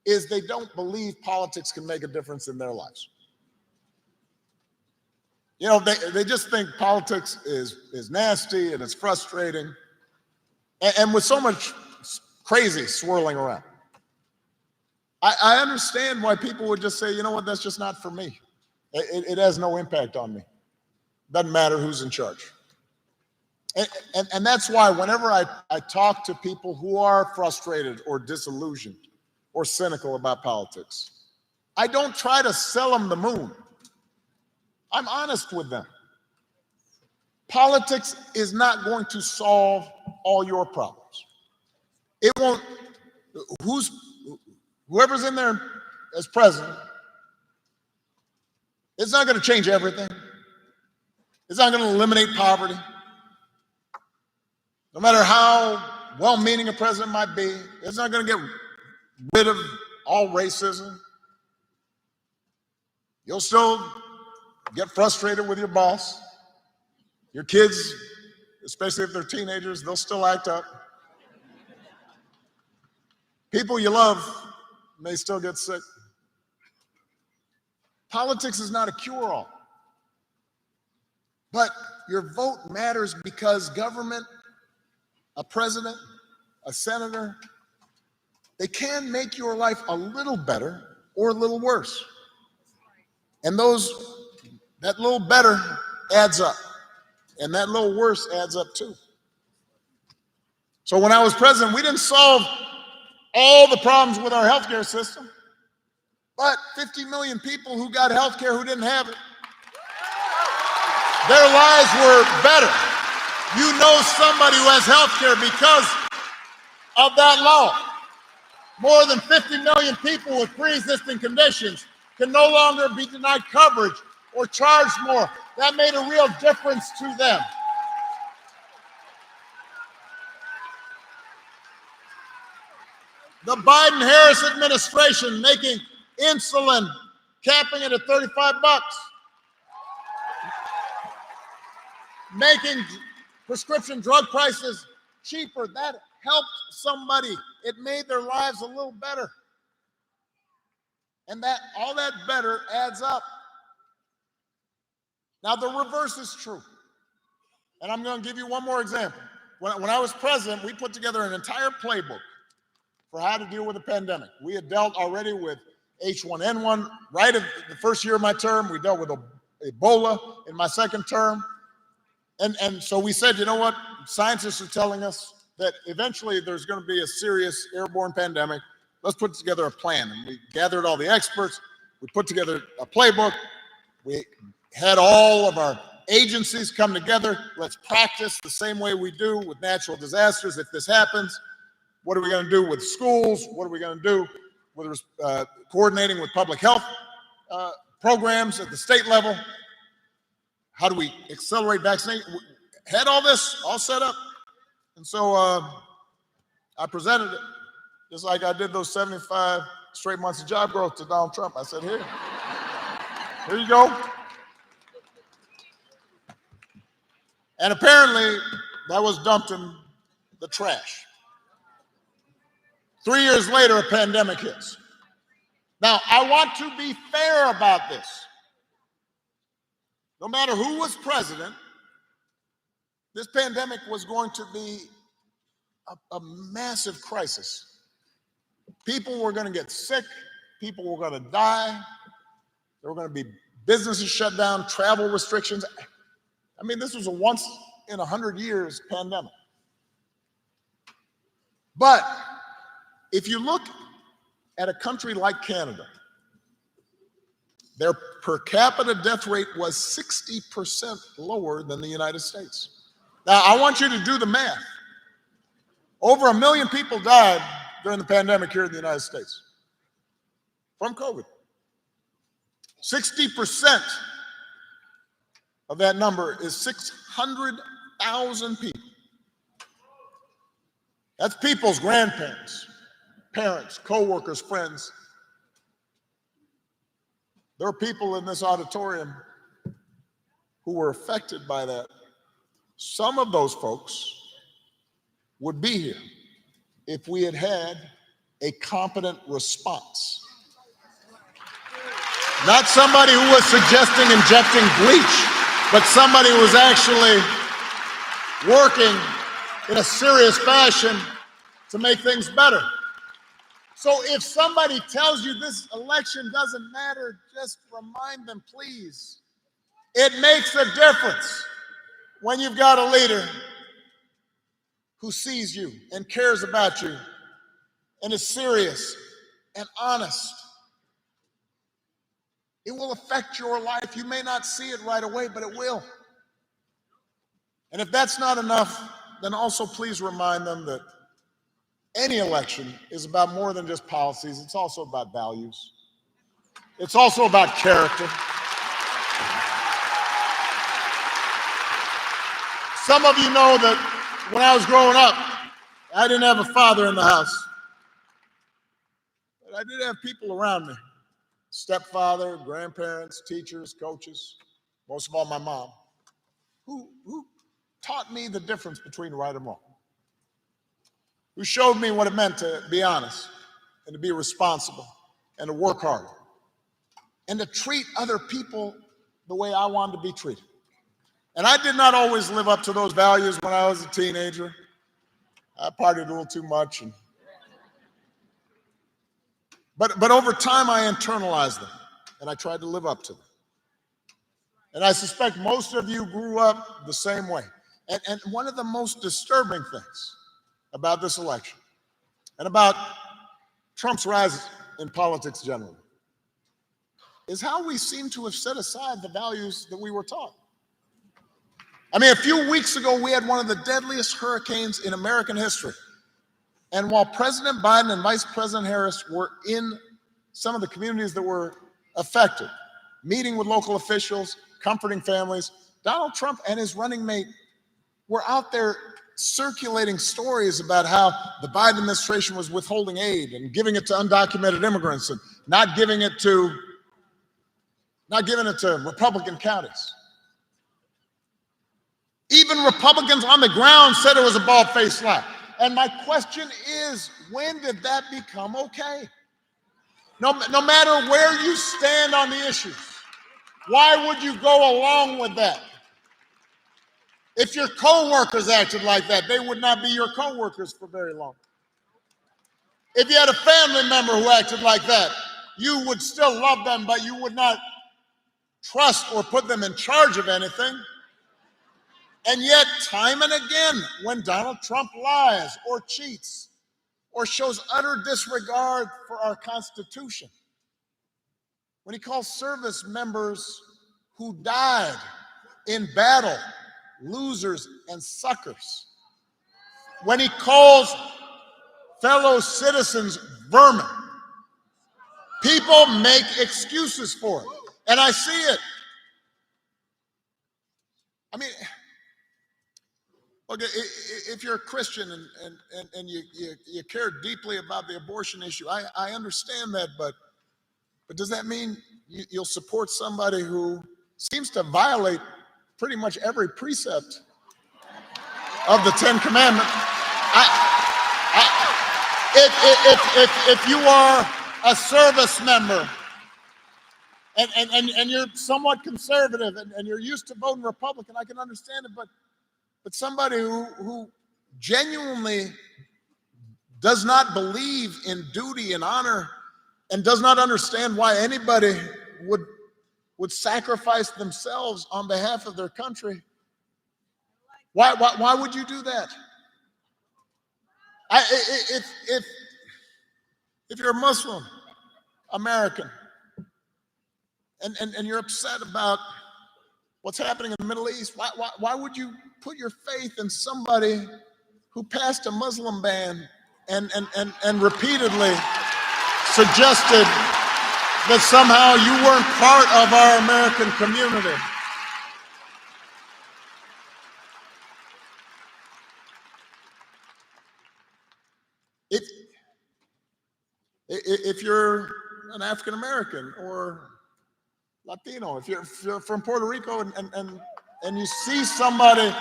is they don't believe politics can make a difference in their lives. You know, they just think politics is nasty and it's frustrating, and with so much crazy swirling around. I understand why people would just say, you know what, that's just not for me. It has no impact on me. Doesn't matter who's in charge. And that's why whenever I talk to people who are frustrated or disillusioned or cynical about politics, I don't try to sell them the moon. I'm honest with them. Politics is not going to solve all your problems. It won't. Whoever's in there as president, it's not going to change everything. It's not going to eliminate poverty. No matter how well-meaning a president might be, it's not going to get rid of all racism. You'll still get frustrated with your boss. Your kids, especially if they're teenagers, they'll still act up. People you love may still get sick. Politics is not a cure-all. But your vote matters because government, a president, a senator, they can make your life a little better or a little worse. And that little better adds up. And that little worse adds up too. So when I was president, we didn't solve all the problems with our healthcare system, but 50 million people who got healthcare who didn't have it, their lives were better. You know somebody who has healthcare because of that law. More than 50 million people with pre-existing conditions can no longer be denied coverage or charged more. That made a real difference to them. The Biden-Harris administration making insulin, capping it at 35 bucks. Making prescription drug prices cheaper. That helped somebody. It made their lives a little better. And that all that better adds up. Now the reverse is true. And I'm going to give you one more example. When I was president, we put together an entire playbook for how to deal with the pandemic. We had dealt already with H1N1 right at the first year of my term. We dealt with Ebola in my second term. And so we said, you know what? Scientists are telling us that eventually there's going to be a serious airborne pandemic. Let's put together a plan. And we gathered all the experts. We put together a playbook. We had all of our agencies come together. Let's practice the same way we do with natural disasters. If this happens, what are we going to do with schools? What are we going to do with coordinating with public health programs at the state level? How do we accelerate vaccination? We had all this all set up. And so I presented it just like I did those 75 straight months of job growth to Donald Trump. I said, here you go. And apparently that was dumped in the trash. 3 years later, a pandemic hits. Now, I want to be fair about this. No matter who was president, this pandemic was going to be a massive crisis. People were going to get sick. People were going to die. There were going to be businesses shut down, travel restrictions. I mean, this was a once in 100 years pandemic. But if you look at a country like Canada, their per capita death rate was 60% lower than the United States. Now, I want you to do the math. Over 1 million people died during the pandemic here in the United States from COVID. 60% of that number is 600,000 people. That's people's grandparents, parents, co-workers, friends. There are people in this auditorium who were affected by that. Some of those folks would be here if we had had a competent response. Not somebody who was suggesting injecting bleach, but somebody who was actually working in a serious fashion to make things better. So if somebody tells you this election doesn't matter, just remind them, please. It makes a difference when you've got a leader who sees you and cares about you and is serious and honest. It will affect your life. You may not see it right away, but it will. And if that's not enough, then also please remind them that any election is about more than just policies. It's also about values. It's also about character. Some of you know that when I was growing up, I didn't have a father in the house, but I did have people around me. Stepfather, grandparents, teachers, coaches, most of all my mom, who taught me the difference between right and wrong, who showed me what it meant to be honest and to be responsible and to work hard and to treat other people the way I wanted to be treated. And I did not always live up to those values when I was a teenager. I partied a little too much. But over time, I internalized them, and I tried to live up to them. And I suspect most of you grew up the same way. And one of the most disturbing things about this election and about Trump's rise in politics generally is how we seem to have set aside the values that we were taught. I mean, a few weeks ago, we had one of the deadliest hurricanes in American history. And while President Biden and Vice President Harris were in some of the communities that were affected, meeting with local officials, comforting families. Donald Trump and his running mate were out there circulating stories about how the Biden administration was withholding aid and giving it to undocumented immigrants and not giving it to Republican counties. Even Republicans on the ground said it was a bald-faced lie. And my question is, when did that become okay? No matter where you stand on the issues, why would you go along with that? If your coworkers acted like that, they would not be your coworkers for very long. If you had a family member who acted like that, you would still love them, but you would not trust or put them in charge of anything. And yet, time and again, when Donald Trump lies or cheats or shows utter disregard for our Constitution, when he calls service members who died in battle losers and suckers, when he calls fellow citizens vermin, people make excuses for it. And I see it. I mean, look, if you're a Christian and you care deeply about the abortion issue, I understand that, but does that mean you'll support somebody who seems to violate pretty much every precept of the Ten Commandments? If you are a service member and you're somewhat conservative and you're used to voting Republican, I can understand it, but somebody who genuinely does not believe in duty and honor and does not understand why anybody would sacrifice themselves on behalf of their country, why would you do that? If you're a Muslim American and you're upset about what's happening in the Middle East, why would you put your faith in somebody who passed a Muslim ban and repeatedly suggested that somehow you weren't part of our American community? If you're an African American or Latino, if you're from Puerto Rico and you see somebody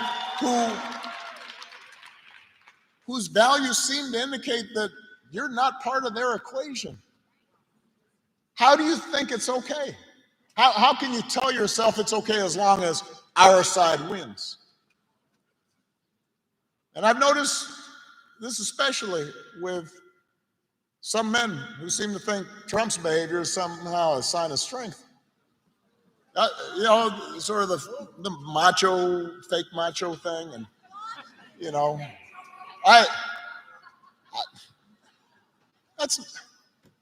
whose values seem to indicate that you're not part of their equation, how do you think it's okay? How can you tell yourself it's okay as long as our side wins? And I've noticed this especially with some men who seem to think Trump's behavior is somehow a sign of strength. Sort of the macho, fake macho thing. And,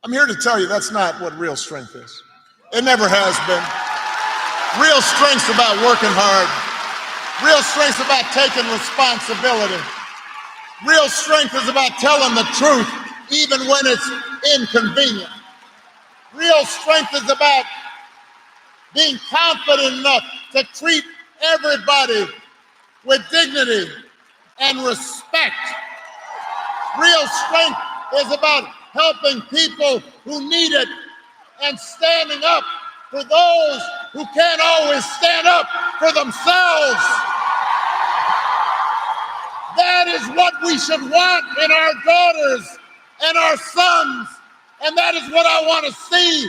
I'm here to tell you that's not what real strength is. It never has been. Real strength's about working hard. Real strength's about taking responsibility. Real strength is about telling the truth, even when it's inconvenient. Real strength is about being confident enough to treat everybody with dignity and respect. Real strength is about helping people who need it and standing up for those who can't always stand up for themselves. That is what we should want in our daughters and our sons, and that is what I want to see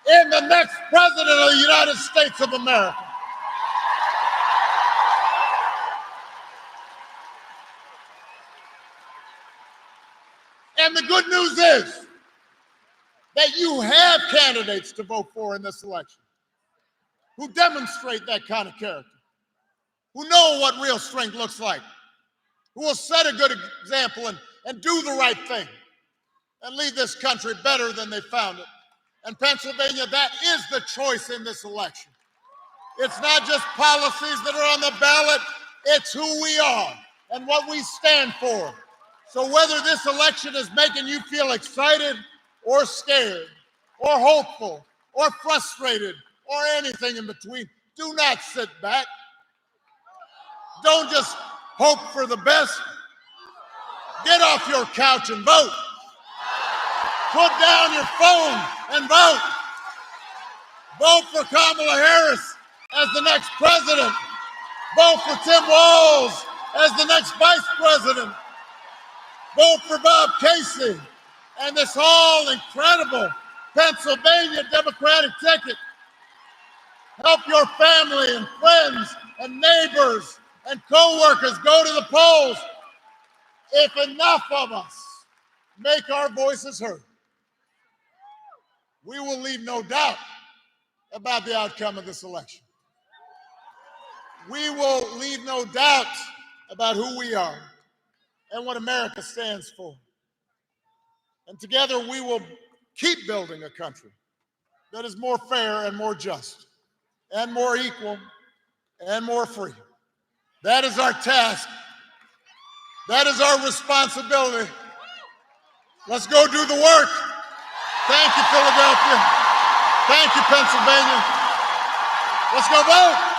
in the next president of the United States of America. And the good news is that you have candidates to vote for in this election who demonstrate that kind of character, who know what real strength looks like, who will set a good example and do the right thing and leave this country better than they found it. And Pennsylvania, that is the choice in this election. It's not just policies that are on the ballot, it's who we are and what we stand for. So whether this election is making you feel excited or scared or hopeful or frustrated or anything in between. Do not sit back. Don't just hope for the best. Get off your couch and vote. Put down your phone and vote. Vote for Kamala Harris as the next president. Vote for Tim Walz as the next vice president. Vote for Bob Casey and this whole incredible Pennsylvania Democratic ticket. Help your family and friends and neighbors and co-workers go to the polls. If enough of us make our voices heard, we will leave no doubt about the outcome of this election. We will leave no doubt about who we are and what America stands for. And together we will keep building a country that is more fair and more just and more equal and more free. That is our task. That is our responsibility. Let's go do the work. Thank you, Philadelphia. Thank you, Pennsylvania. Let's go vote.